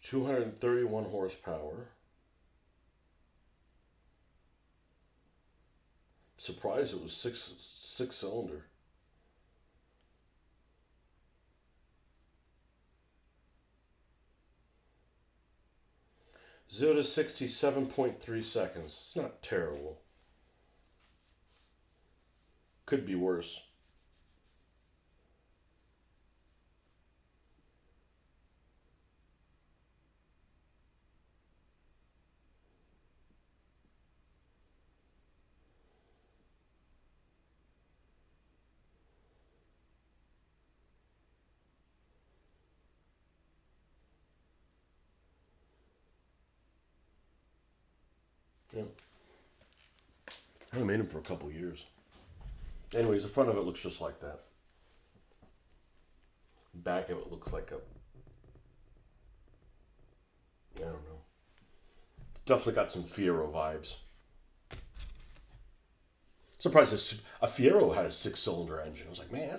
231 horsepower. Surprised it was six cylinder. Zero to 60, 7.3 seconds. It's not terrible. Could be worse. Yeah. I only made them for a couple years. Anyways, the front of it looks just like that. Back of it looks like a, I don't know. It's definitely got some Fiero vibes. Surprised a Fiero had a six-cylinder engine. I was like, man,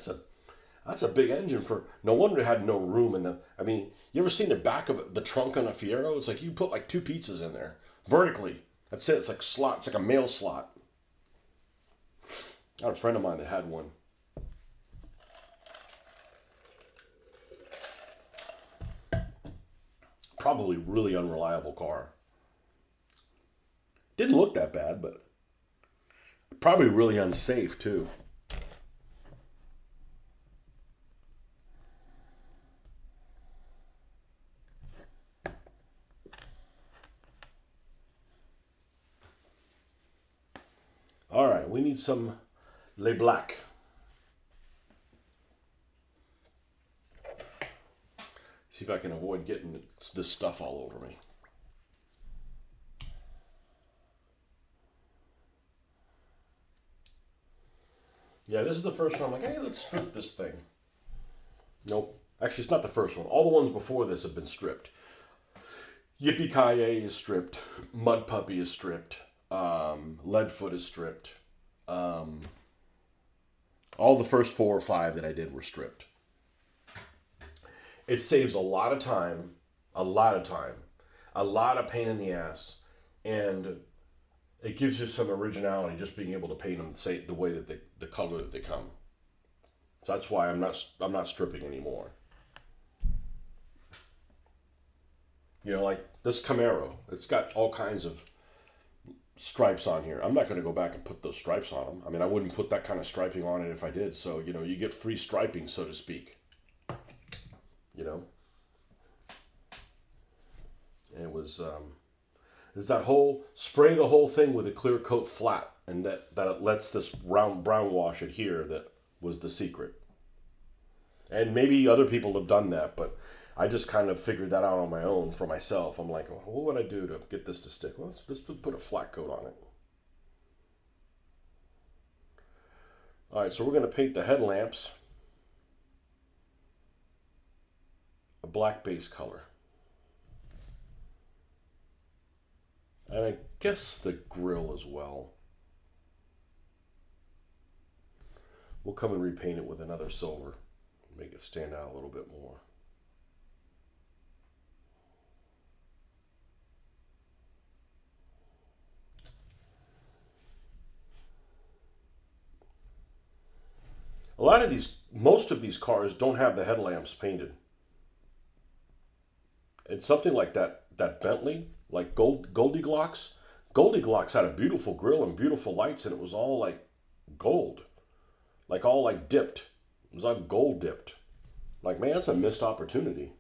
that's a big engine for. No wonder it had no room in the. I mean, you ever seen the back of the trunk on a Fiero? It's like you put like two pizzas in there vertically. That's it. It's like slot. It's like a mail slot. I had a friend of mine that had one. Probably really unreliable car. Didn't look that bad, but probably really unsafe too. All right, we need some Le Black. See if I can avoid getting this stuff all over me. Yeah, this is the first one. I'm like, hey, let's strip this thing. Nope. Actually, it's not the first one. All the ones before this have been stripped. Yippee-ki-yay is stripped. Mud Puppy is stripped. Leadfoot is stripped. All the first 4 or 5 that I did were stripped. It saves a lot of time, a lot of pain in the ass, and it gives you some originality just being able to paint them the way that the color that they come. So that's why I'm not stripping anymore. You know, like this Camaro, it's got all kinds of stripes on here. I'm not going to go back and put those stripes on them. I mean, I wouldn't put that kind of striping on it if I did. So, you know, you get free striping, so to speak. You know? And it was, is that whole, spray the whole thing with a clear coat flat, and that it lets this brown wash adhere. That was the secret. And maybe other people have done that, but I just kind of figured that out on my own for myself. I'm like, well, what would I do to get this to stick? Well, let's just put a flat coat on it. All right, so we're going to paint the headlamps a black base color. And I guess the grill as well. We'll come and repaint it with another silver. Make it stand out a little bit more. Most of these cars don't have the headlamps painted. And something like that that Bentley, like Goldilocks. Goldilocks had a beautiful grill and beautiful lights, and it was all like gold, like all like dipped. It was like gold dipped. Like, man, that's a missed opportunity.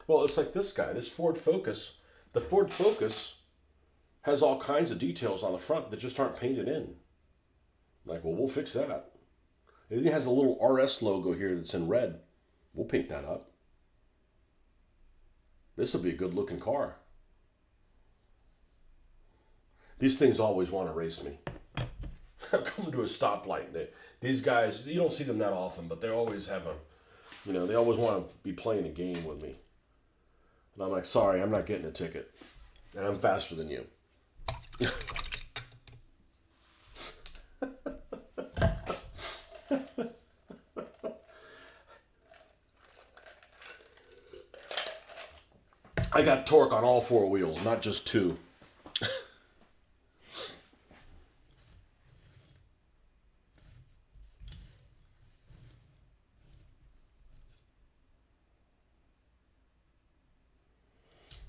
Well, it's like this guy, this Ford Focus. The Ford Focus has all kinds of details on the front that just aren't painted in. Like, well, we'll fix that. It has a little RS logo here that's in red. We'll paint that up. This will be a good looking car. These things always want to race me. I'm coming to a stoplight. These guys, you don't see them that often, but they always have they always want to be playing a game with me. And I'm like, sorry, I'm not getting a ticket. And I'm faster than you. I got torque on all four wheels, not just two.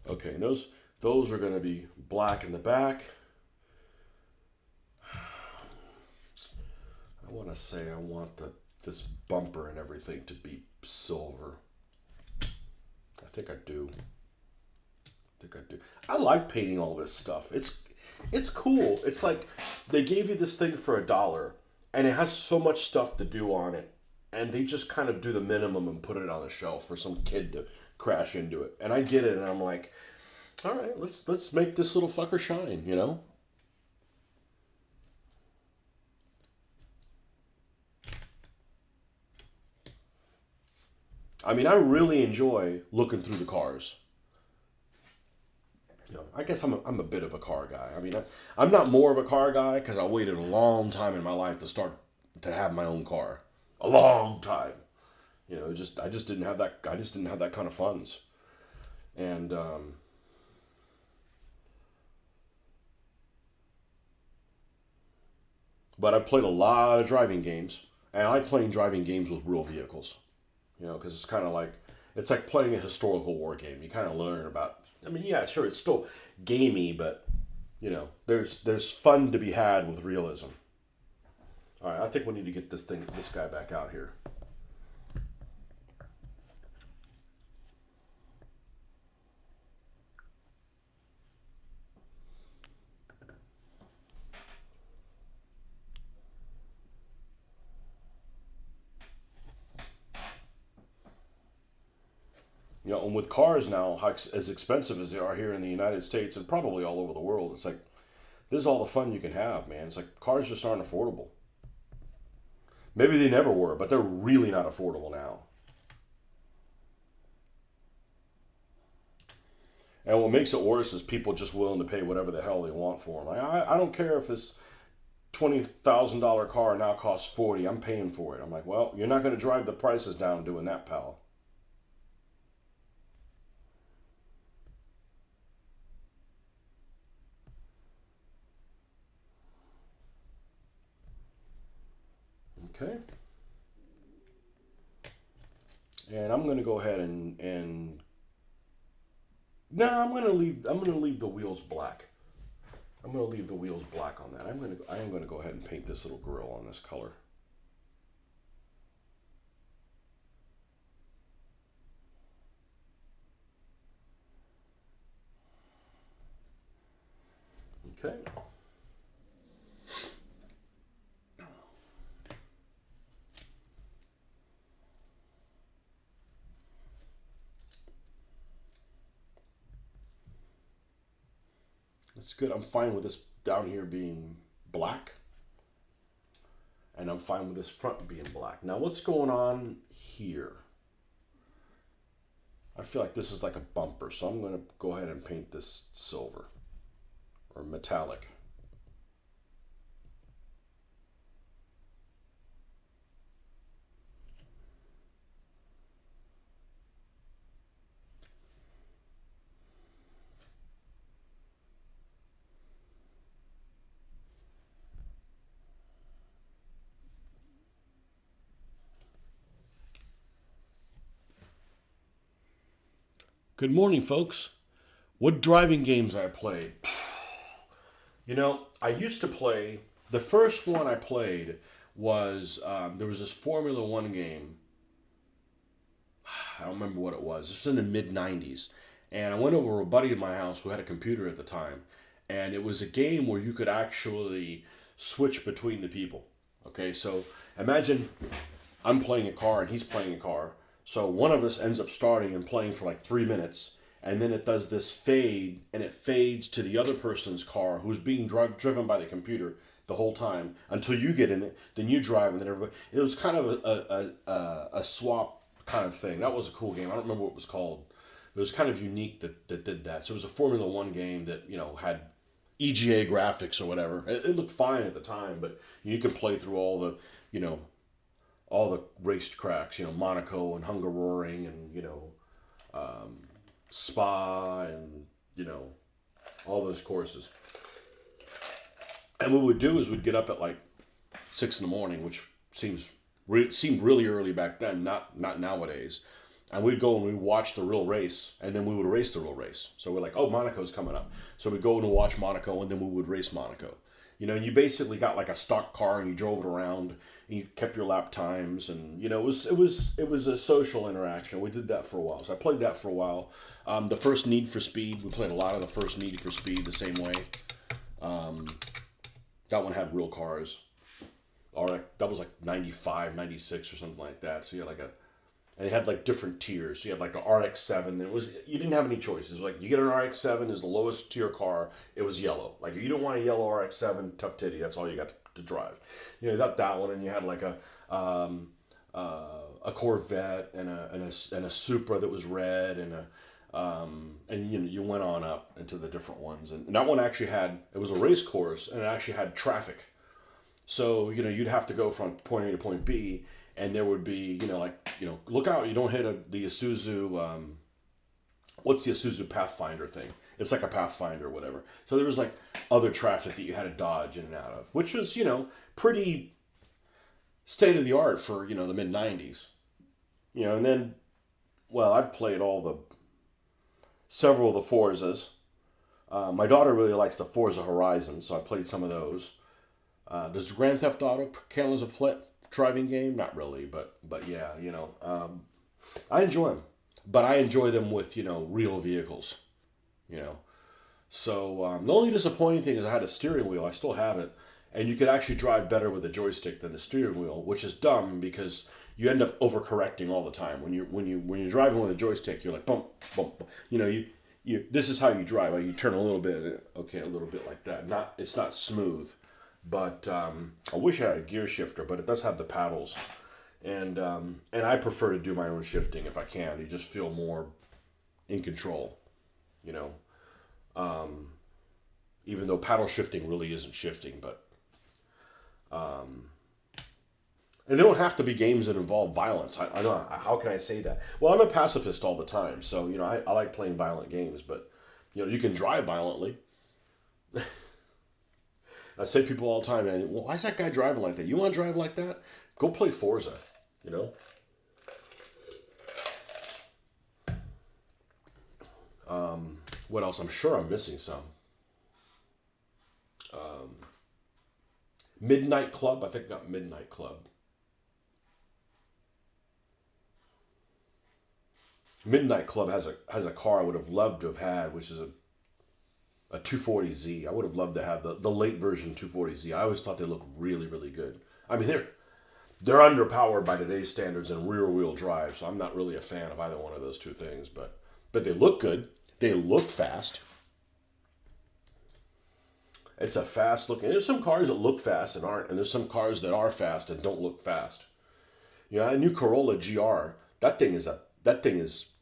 Okay, those are going to be black in the back. I want to say I want this bumper and everything to be silver. I think I do. I like painting all this stuff. It's cool. It's like they gave you this thing for $1 and it has so much stuff to do on it. And they just kind of do the minimum and put it on the shelf for some kid to crash into it. And I get it and I'm like, all right, let's make this little fucker shine, you know? I mean, I really enjoy looking through the cars. I guess I'm a bit of a car guy. I mean, I'm not more of a car guy because I waited a long time in my life to have my own car. A long time. I just didn't have that. I just didn't have that kind of funds. And but I played a lot of driving games, and I like playing driving games with real vehicles. Because it's like playing a historical war game. You kind of learn about. I mean, yeah, sure, it's still gamey, but there's fun to be had with realism. All right, I think we need to get this guy back out here. And with cars now, as expensive as they are here in the United States and probably all over the world, it's like this is all the fun you can have, man. It's like cars just aren't affordable. Maybe they never were, but they're really not affordable now. And what makes it worse is people just willing to pay whatever the hell they want for them. Like, I don't care if this $20,000 car now costs 40. I'm paying for it. I'm like, well, you're not going to drive the prices down doing that, pal. Okay. And I'm going to go ahead and no, I'm gonna leave the wheels black. I'm gonna leave the wheels black on that. I am gonna go ahead and paint this little grill on this color. Okay. That's good. I'm fine with this down here being black. And I'm fine with this front being black. Now what's going on here? I feel like this is like a bumper, so I'm gonna go ahead and paint this silver or metallic. Good morning, folks. What driving games I played? You know, I used to play. The first one I played was there was this Formula One game. I don't remember what it was. This was in the mid '90s, and I went over to a buddy of my house who had a computer at the time, and it was a game where you could actually switch between the people. Okay, so imagine I'm playing a car and he's playing a car. So one of us ends up starting and playing for like 3 minutes, and then it does this fade, and it fades to the other person's car who's being driven by the computer the whole time until you get in it. Then you drive, and then everybody. It was kind of a swap kind of thing. That was a cool game. I don't remember what it was called. It was kind of unique that did that. So it was a Formula One game that had EGA graphics or whatever. It looked fine at the time, but you could play through you know, all the raced cracks, Monaco and Hungaroring and, Spa and, all those courses. And what we'd do is we'd get up at like 6 in the morning, which seemed really early back then, not nowadays. And we'd go and we'd watch the real race, and then we would race the real race. So we're like, oh, Monaco's coming up. So we'd go and watch Monaco, and then we would race Monaco. You basically got like a stock car, and you drove it around, and you kept your lap times, and it was a social interaction. We did that for a while. So I played that for a while. The first Need for Speed, we played a lot of the first Need for Speed the same way. That one had real cars. All right, that was like 95, 96 or something like that. So you had and it had like different tiers. So you had like the RX-7. You didn't have any choices. Like you get an RX-7 is the lowest tier car. It was yellow. Like if you don't want a yellow RX-7, tough titty. That's all you got to drive. You got that one, and you had like a Corvette and a Supra that was red, and you went on up into the different ones. And that one actually it was a race course, and it actually had traffic. So, you'd have to go from point A to point B, and there would be, look out, you don't hit the Isuzu, what's the Isuzu Pathfinder thing? It's like a Pathfinder or whatever. So there was like other traffic that you had to dodge in and out of, which was, pretty state of the art for, the mid 90s. And then, well, I've played several of the Forzas. My daughter really likes the Forza Horizon, so I played some of those. Does Grand Theft Auto count as a driving game? Not really, but yeah, I enjoy them, but I enjoy them with real vehicles, So the only disappointing thing is I had a steering wheel. I still have it, and you could actually drive better with a joystick than the steering wheel, which is dumb because you end up overcorrecting all the time. When you're driving with a joystick, you're like bump bump. This is how you drive. Like you turn a little bit, okay, a little bit like that. It's not smooth. But I wish I had a gear shifter, but it does have the paddles, and I prefer to do my own shifting if I can. You just feel more in control, even though paddle shifting really isn't shifting. But and they don't have to be games that involve violence. I don't. How can I say that? Well, I'm a pacifist all the time, so I like playing violent games, but you can drive violently. I say to people all the time, man, well, why is that guy driving like that? You want to drive like that? Go play Forza, What else? I'm sure I'm missing some. Midnight Club. I think I got Midnight Club. Midnight Club has a car I would have loved to have had, which is a 240Z. I would have loved to have the late version 240Z. I always thought they looked really, really good. I mean, they're underpowered by today's standards and rear wheel drive, so I'm not really a fan of either one of those two things. But they look good. They look fast. It's a fast looking. There's some cars that look fast and aren't, and there's some cars that are fast and don't look fast. A new Corolla GR. That thing is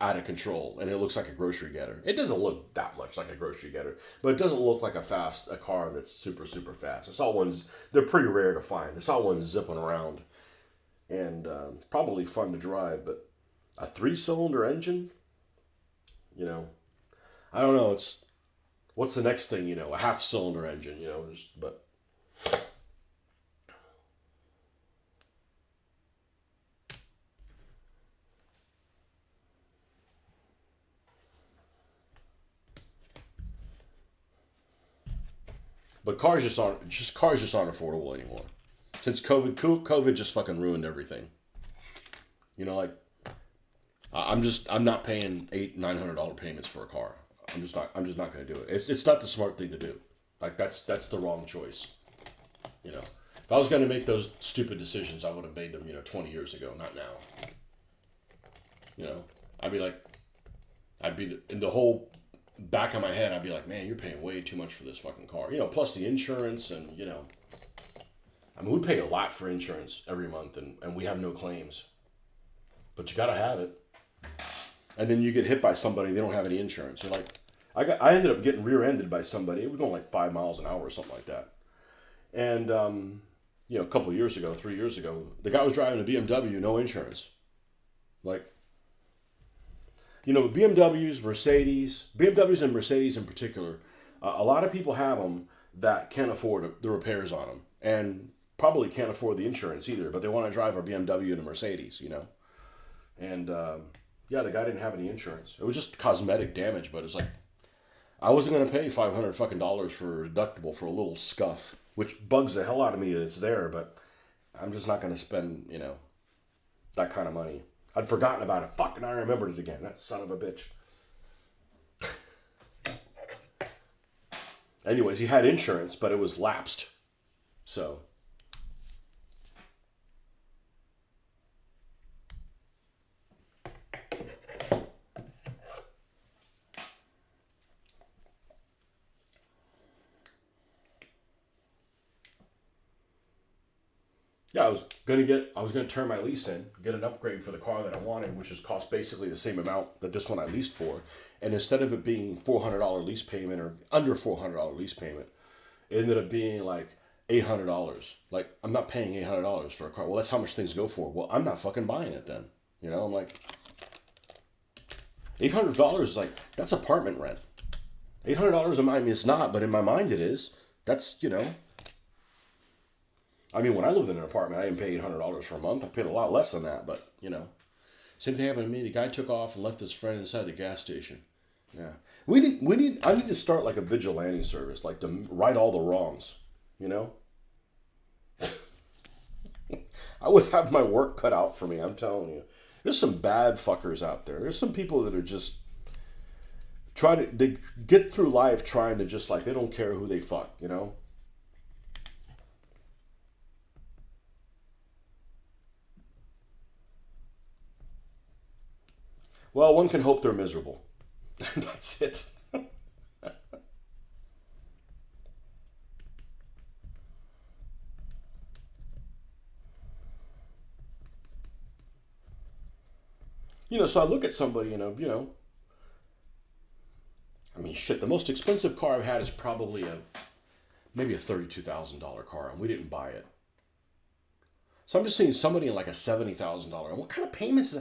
out of control, and it looks like a grocery getter. It doesn't look that much like a grocery getter, but it doesn't look like a car that's super, super fast. I saw ones, they're pretty rare to find. I saw one zipping around, and probably fun to drive, but a 3-cylinder engine, I don't know, what's the next thing, a half-cylinder engine, but But cars just aren't affordable anymore. Since COVID just fucking ruined everything. You know, like I'm not paying $800-900 payments for a car. I'm just not going to do it. It's not the smart thing to do. Like that's the wrong choice. You know, if I was going to make those stupid decisions, I would have made them 20 years ago, not now. You know, in the whole back of my head, I'd be like, man, you're paying way too much for this fucking car. Plus the insurance and I mean, we pay a lot for insurance every month, and we have no claims. But you gotta have it. And then you get hit by somebody, they don't have any insurance. You're like, I ended up getting rear-ended by somebody. It was going like 5 miles an hour or something like that. And, a couple of years ago, 3 years ago, the guy was driving a BMW, no insurance. Like, BMWs and Mercedes in particular, a lot of people have them that can't afford the repairs on them. And probably can't afford the insurance either, but they want to drive a BMW and a Mercedes, And, the guy didn't have any insurance. It was just cosmetic damage, but it's like, I wasn't going to pay $500 fucking dollars for a deductible for a little scuff, which bugs the hell out of me that it's there, but I'm just not going to spend, that kind of money. I'd forgotten about it. Fucking, I remembered it again. That son of a bitch. Anyways, he had insurance, but it was lapsed. So. Yeah, I was gonna turn my lease in, get an upgrade for the car that I wanted, which is cost basically the same amount that this one I leased for. And instead of it being $400 lease payment or under $400 lease payment, it ended up being like $800. Like, I'm not paying $800 for a car. Well, that's how much things go for. Well, I'm not fucking buying it then. I'm like, $800 is like, that's apartment rent. $800 in my mind, it's not, but in my mind it is. That's, I mean, when I lived in an apartment, I didn't pay $800 for a month. I paid a lot less than that, but, Same thing happened to me. The guy took off and left his friend inside the gas station. Yeah. I need to start like a vigilante service, like to right all the wrongs, I would have my work cut out for me, I'm telling you. There's some bad fuckers out there. There's some people that are just they get through life trying to just like, they don't care who they fuck, Well, one can hope they're miserable. That's it. So I look at somebody, I mean, shit, the most expensive car I've had is probably maybe a $32,000 car, and we didn't buy it. So I'm just seeing somebody in like a $70,000. What kind of payments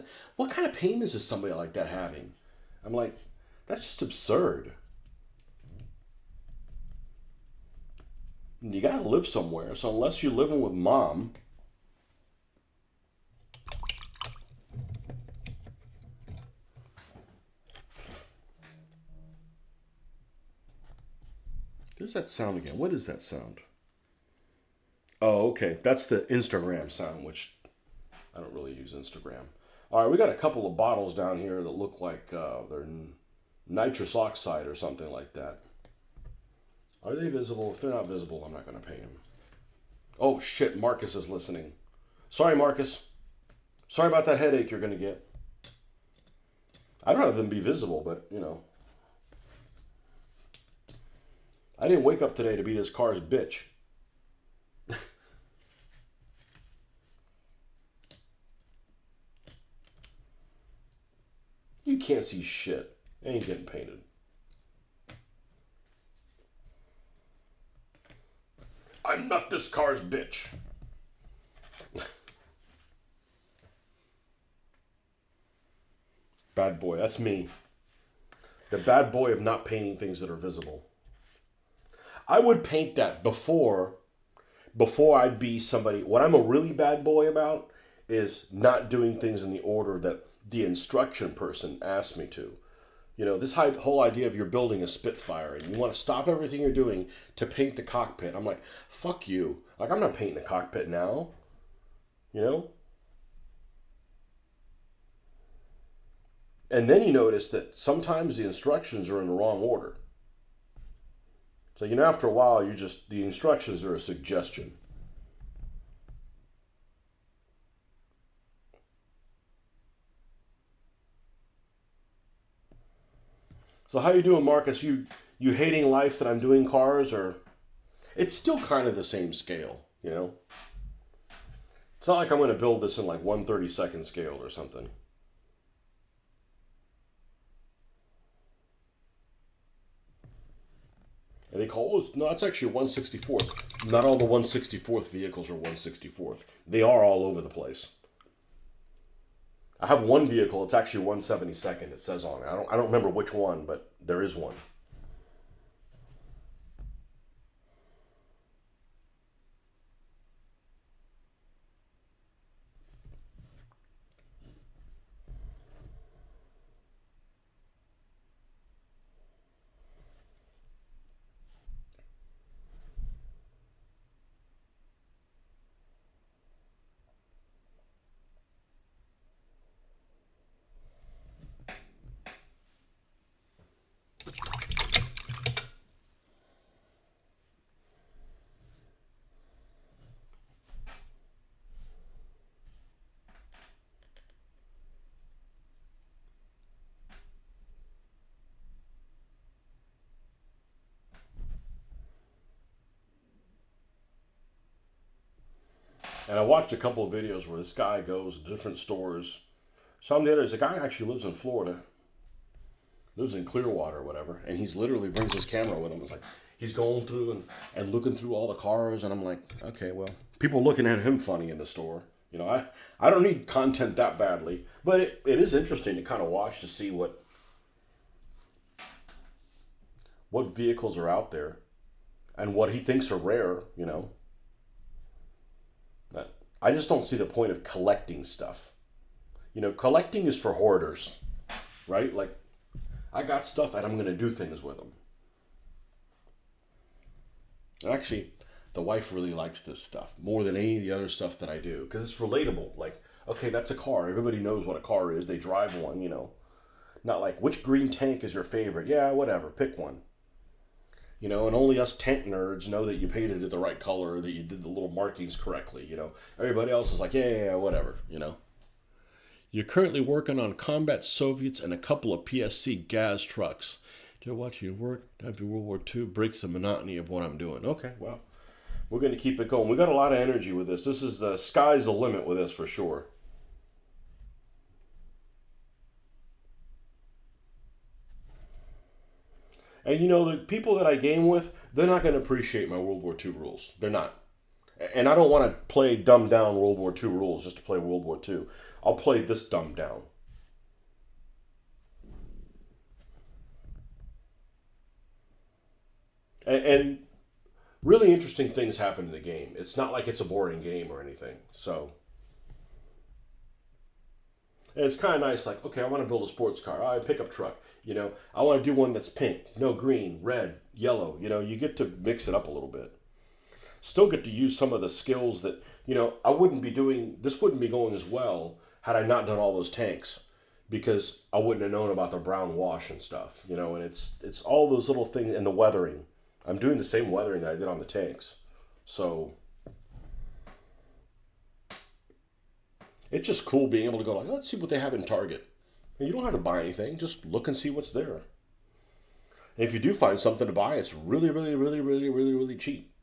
is somebody like that having? I'm like, that's just absurd. You gotta live somewhere. So unless you're living with mom, there's that sound again. What is that sound? Oh, okay. That's the Instagram sound, which I don't really use Instagram. All right, we got a couple of bottles down here that look like they're nitrous oxide or something like that. Are they visible? If they're not visible, I'm not going to pay them. Oh, shit, Marcus is listening. Sorry, Marcus. Sorry about that headache you're going to get. I'd rather them be visible, but, I didn't wake up today to be this car's bitch. You can't see shit. It ain't getting painted. I'm not this car's bitch. Bad boy, that's me. The bad boy of not painting things that are visible. I would paint that before I'd be somebody. What I'm a really bad boy about is not doing things in the order that the instruction person asked me to. This whole idea of you're building a Spitfire and you want to stop everything you're doing to paint the cockpit. I'm like, fuck you. Like, I'm not painting the cockpit now. You know? And then you notice that sometimes the instructions are in the wrong order. So, after a while, the instructions are a suggestion. So how you doing, Marcus? You hating life that I'm doing cars, or it's still kind of the same scale. It's not like I'm going to build this in like 1/32 scale or something. And they call no, it's actually 1/64th. Not all the 1/64th vehicles are 1/64th. They are all over the place. I have one vehicle. It's actually 1/72. It says on it. I don't remember which one, but there is one. And I watched a couple of videos where this guy goes to different stores. Some of the others, the guy actually lives in Florida, lives in Clearwater or whatever, and he's literally brings his camera with him. It's like he's going through and looking through all the cars, and I'm like, okay, well, people looking at him funny in the store. I don't need content that badly, but it is interesting to kind of watch to see what vehicles are out there and what he thinks are rare. But I just don't see the point of collecting stuff. Collecting is for hoarders, right? Like, I got stuff and I'm going to do things with them. Actually, the wife really likes this stuff more than any of the other stuff that I do because it's relatable. Like, okay, that's a car. Everybody knows what a car is. They drive one. Not like, which green tank is your favorite? Yeah, whatever. Pick one. And only us tank nerds know that you painted it the right color, that you did the little markings correctly. Everybody else is like, yeah, whatever. You're currently working on combat Soviets and a couple of PSC gas trucks. To watch your work after World War II breaks the monotony of what I'm doing. Okay, well, we're going to keep it going. We got a lot of energy with this. This is the sky's the limit with this for sure. And the people that I game with, they're not going to appreciate my World War II rules. They're not. And I don't want to play dumbed down World War II rules just to play World War II. I'll play this dumbed down. And really interesting things happen in the game. It's not like it's a boring game or anything. So and it's kind of nice. Like, okay, I want to build a sports car. All right, pickup truck. I want to do one that's pink, no green, red, yellow. You get to mix it up a little bit. Still get to use some of the skills that I wouldn't be doing. This wouldn't be going as well had I not done all those tanks, because I wouldn't have known about the brown wash and stuff. And it's all those little things and the weathering. I'm doing the same weathering that I did on the tanks, so it's just cool being able to go like, let's see what they have in Target. And you don't have to buy anything; just look and see what's there. And if you do find something to buy, it's really, really, really, really, really, really cheap.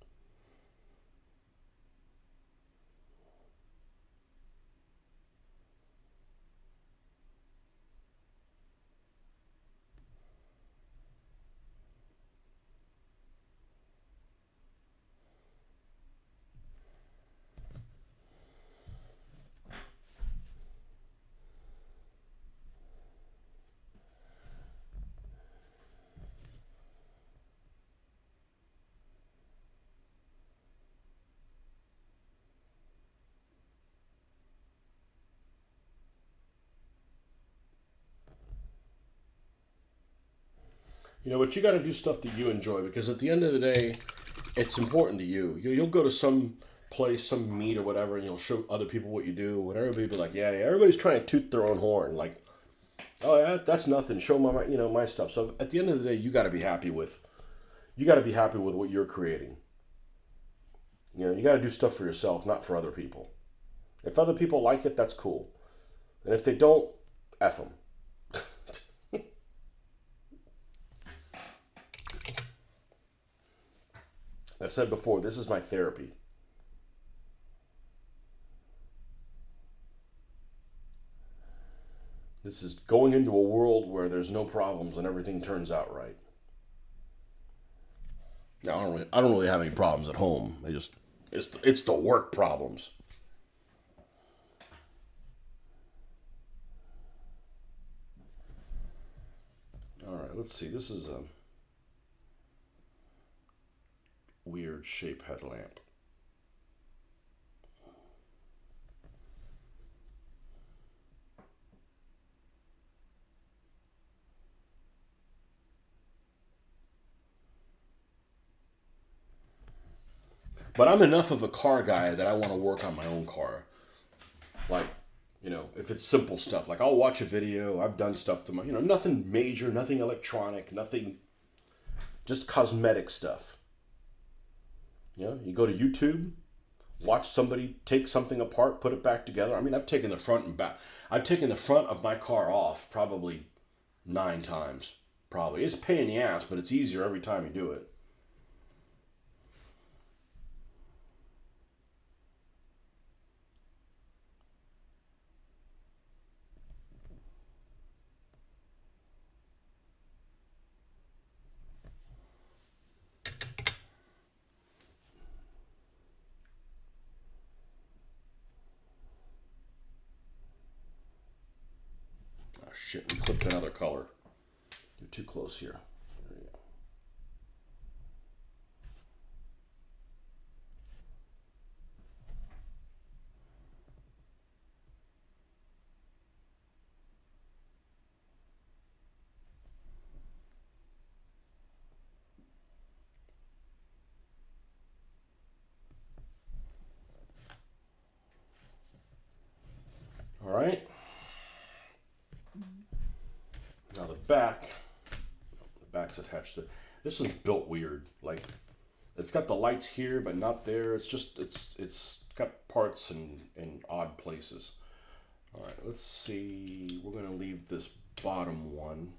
But you got to do stuff that you enjoy, because at the end of the day, it's important to you. You'll go to some place, some meet or whatever, and you'll show other people what you do, and everybody be like, yeah, yeah, everybody's trying to toot their own horn. Like, oh yeah, that's nothing. Show my stuff. So at the end of the day, you got to be happy with what you're creating. You got to do stuff for yourself, not for other people. If other people like it, that's cool. And if they don't, F them. I said before, this is my therapy. This is going into a world where there's no problems and everything turns out right. Now, I don't really have any problems at home. It's the work problems. All right, let's see. This is a weird shape headlamp. But I'm enough of a car guy that I want to work on my own car. Like, if it's simple stuff, like I'll watch a video. I've done stuff to my, nothing major, nothing electronic, nothing, just cosmetic stuff. You go to YouTube, watch somebody take something apart, put it back together. I mean, I've taken the front and back. I've taken the front of my car off probably 9 times. Probably. It's a pain in the ass, but it's easier every time you do it. Oh shit, we clipped another color. You're too close here. There you go. All right. Now the back's attached to. This is built weird. Like, it's got the lights here, but not there. It's got parts in odd places. All right, let's see. We're gonna leave this bottom one.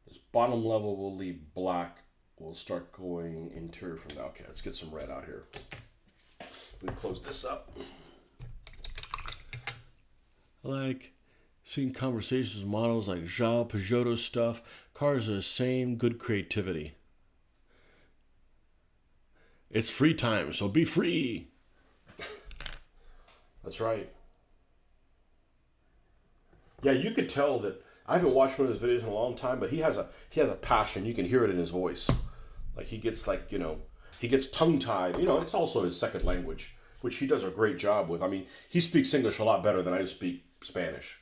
This bottom level we'll leave black. We'll start going interior from there. Okay, let's get some red out here. Let me close this up. Like seeing conversations with models like Jean Peugeot stuff. Cars are the same, good creativity. It's free time, so be free. That's right. Yeah, you could tell that. I haven't watched one of his videos in a long time, but he has a passion. You can hear it in his voice. Like he gets he gets tongue tied. It's also his second language, which he does a great job with. I mean, he speaks English a lot better than I speak Spanish.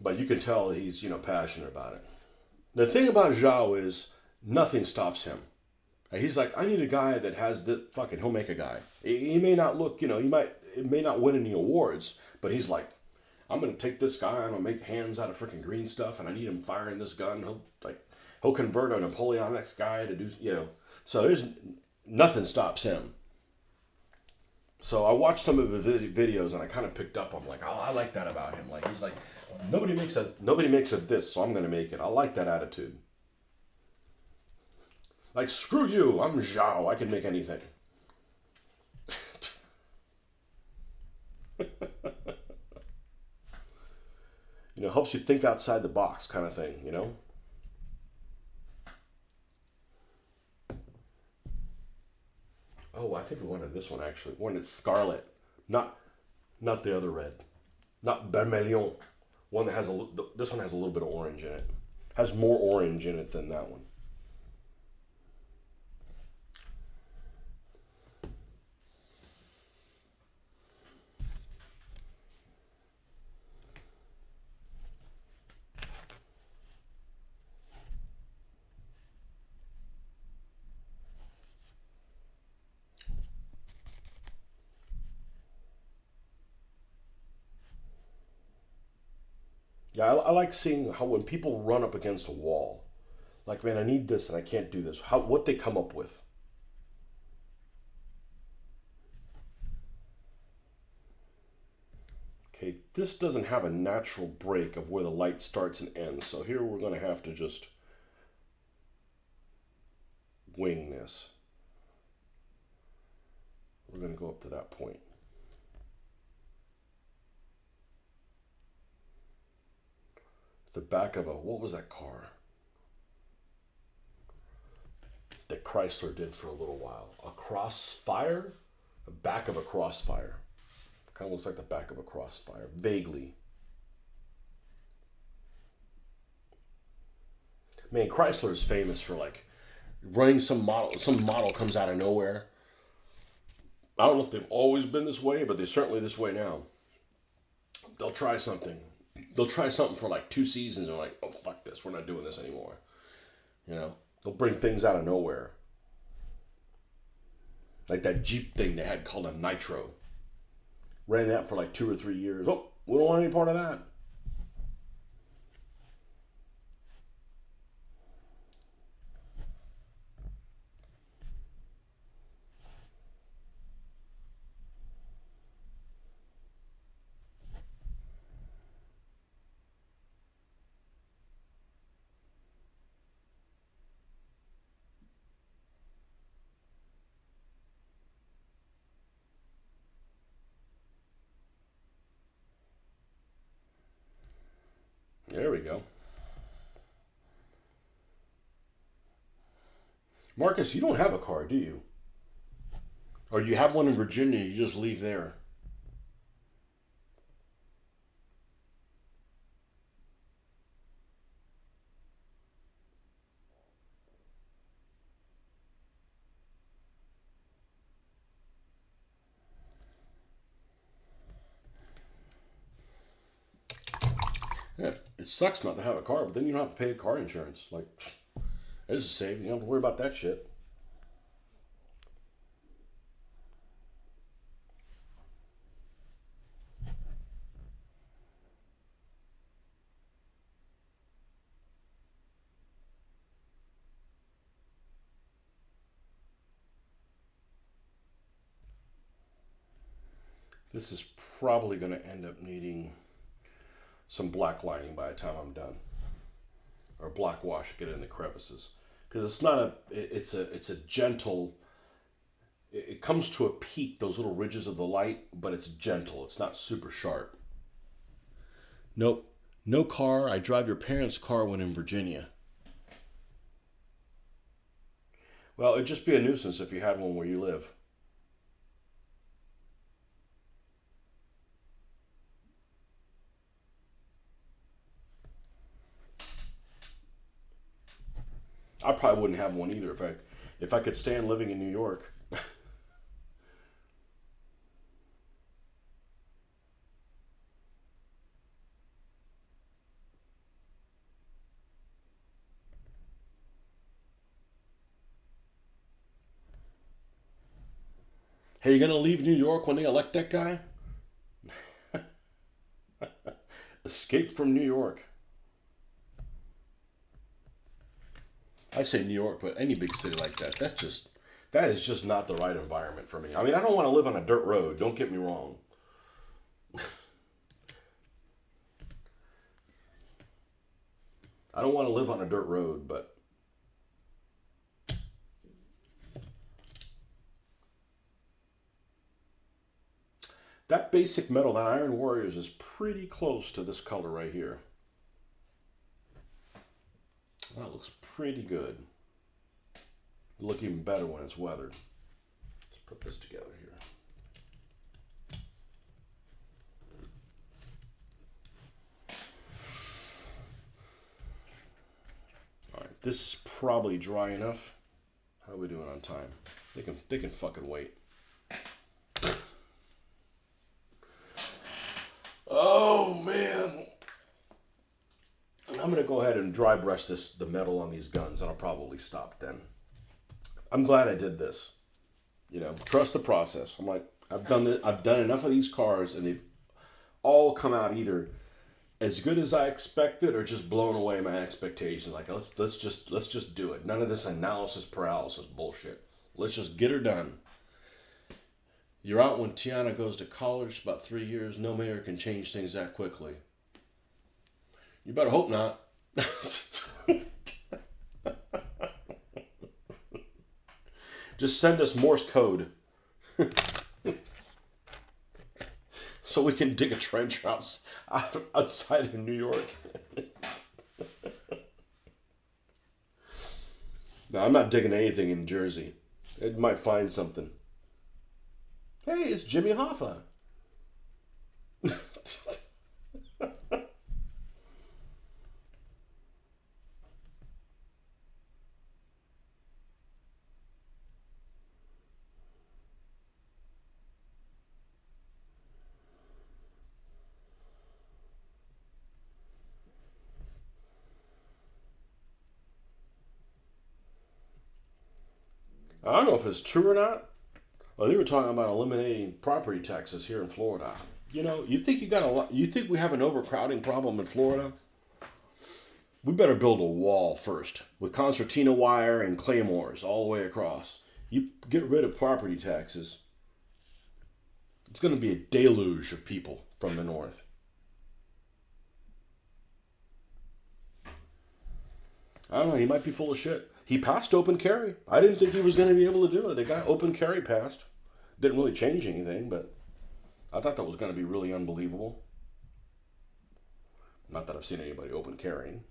But you can tell he's passionate about it. The thing about Zhao is nothing stops him. He's like, I need a guy that has the fucking. He'll make a guy. He may not look, it may not win any awards, but he's like, I'm gonna take this guy. I'm gonna make hands out of freaking green stuff, and I need him firing this gun. He'll convert a Napoleonic guy to do. So there's nothing stops him. So I watched some of his videos, and I kind of picked up. I'm like, oh, I like that about him. Like he's like, nobody makes a this, so I'm gonna make it. I like that attitude. Like, screw you, I'm Zhao, I can make anything. Helps you think outside the box kind of thing. Oh, I think we wanted this one actually. We wanted scarlet, not the other red, not vermilion. One that has this one has a little bit of orange in it. Has more orange in it than that one. Yeah, I like seeing how when people run up against a wall, like, man, I need this and I can't do this. How what they come up with. Okay, this doesn't have a natural break of where the light starts and ends. So here we're going to have to just wing this. We're going to go up to that point. The back of a, what was that car that Chrysler did for a little while? A Crossfire? The back of a Crossfire. Kind of looks like the back of a Crossfire, vaguely. Man, Chrysler is famous for like running some model. Some model comes out of nowhere. I don't know if they've always been this way, but they're certainly this way now. They'll try something. They'll try something for like 2 seasons and they're like, oh, fuck this. We're not doing this anymore. You know? They'll bring things out of nowhere. Like that Jeep thing they had called a Nitro. Ran that for like 2 or 3 years. Oh, we don't want any part of that. There we go. Marcus, you don't have a car, do you? Or do you have one in Virginia you just leave there? Yeah, it sucks not to have a car, but then you don't have to pay car insurance. Like, this is safe. You don't have to worry about that shit. This is probably going to end up needing some black lining by the time I'm done, or black wash get in the crevices, because it's not a it's a gentle. It comes to a peak, those little ridges of the light, but it's gentle. It's not super sharp. Nope, no car. I drive your parents' car when in Virginia. Well, it'd just be a nuisance if you had one where you live. I probably wouldn't have one either if I could stand living in New York. Hey, you gonna leave New York when they elect that guy? Escape from New York. I say New York, but any big city like that, that is just not the right environment for me. I mean, I don't want to live on a dirt road. Don't get me wrong. I don't want to live on a dirt road, but that basic metal, that Iron Warriors, is pretty close to this color right here. That looks pretty good. It'll look even better when it's weathered. Let's put this together here. All right, this is probably dry enough. How are we doing on time? They can fucking wait. Oh man. I'm gonna go ahead and dry brush the metal on these guns, and I'll probably stop then. I'm glad I did this. You know, trust the process. I'm like, I've done enough of these cars, and they've all come out either as good as I expected, or just blown away my expectations. Like let's just do it. None of this analysis paralysis bullshit. Let's just get her done. You're out when Tiana goes to college, about 3 years. No mayor can change things that quickly. You better hope not. Just send us Morse code so we can dig a trench outside of New York. No, I'm not digging anything in Jersey. It might find something. Hey, it's Jimmy Hoffa. I don't know if it's true or not. Well, they were talking about eliminating property taxes here in Florida. You know, you think you got a lot? You think we have an overcrowding problem in Florida? We better build a wall first with concertina wire and claymores all the way across. You get rid of property taxes, it's going to be a deluge of people from the north. I don't know. He might be full of shit. He passed open carry. I didn't think he was going to be able to do it. They got open carry passed. Didn't really change anything, but I thought that was going to be really unbelievable. Not that I've seen anybody open carrying.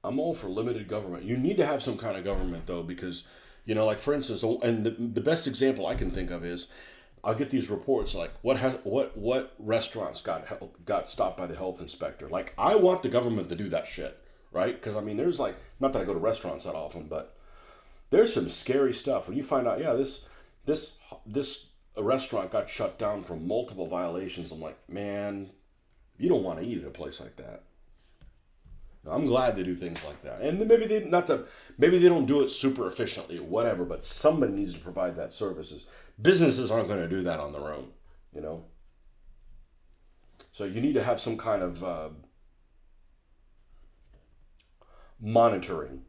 I'm all for limited government. You need to have some kind of government though, because, you know, like for instance, and the best example I can think of is, I'll get these reports like what restaurants got stopped by the health inspector. Like I want the government to do that shit, right? Because I mean, there's like, not that I go to restaurants that often, but there's some scary stuff when you find out. Yeah, this restaurant got shut down for multiple violations. I'm like, man, you don't want to eat at a place like that. I'm glad they do things like that, and maybe they don't do it super efficiently, whatever. But somebody needs to provide that services. Businesses aren't going to do that on their own, you know. So you need to have some kind of monitoring.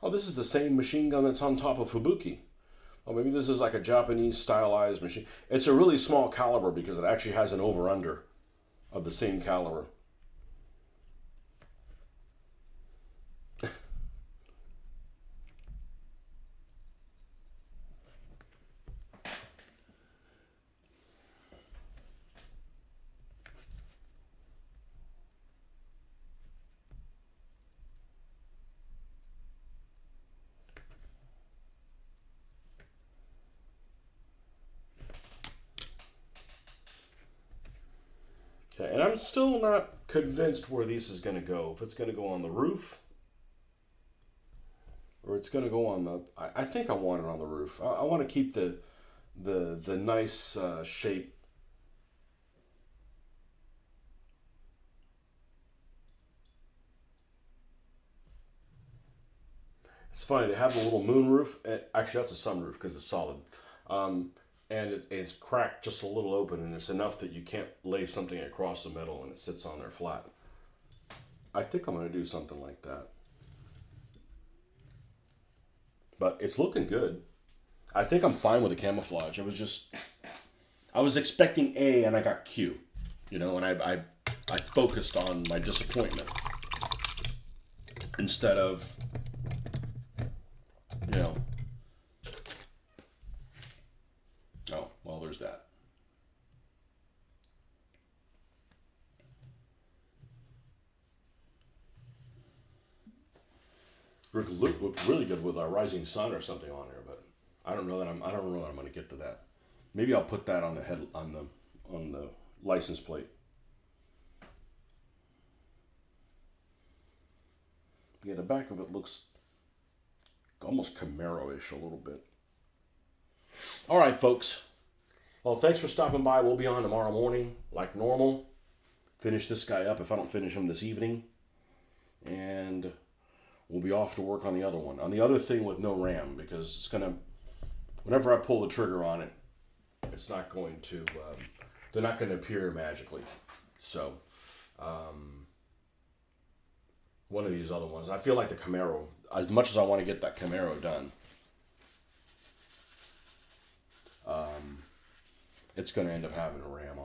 Oh, this is the same machine gun that's on top of Fubuki. Oh, maybe this is like a Japanese stylized machine. It's a really small caliber because it actually has an over under of the same caliber. Okay, and I'm still not convinced where this is going to go. If it's going to go on the roof or it's going to go on the. I think I want it on the roof. I want to keep the nice shape. It's funny, they have a little moon roof. Actually, that's a sunroof because it's solid. And it's cracked just a little open, and it's enough that you can't lay something across the middle and it sits on there flat. I think I'm going to do something like that. But it's looking good. I think I'm fine with the camouflage. I was expecting A and I got Q, you know, and I focused on my disappointment instead of, you know, oh, well, there's that. Look really good with our rising sun or something on here, but I don't know that I'm going to get to that. Maybe I'll put that on the head on the license plate. Yeah, the back of it looks almost Camaro-ish a little bit. All right, folks. Well, thanks for stopping by. We'll be on tomorrow morning like normal. Finish this guy up if I don't finish him this evening. And we'll be off to work on the other one. On the other thing with no RAM, because it's going to, whenever I pull the trigger on it, it's not going to, they're not going to appear magically. So, one of these other ones. I feel like the Camaro, as much as I want to get that Camaro done, it's going to end up having a RAM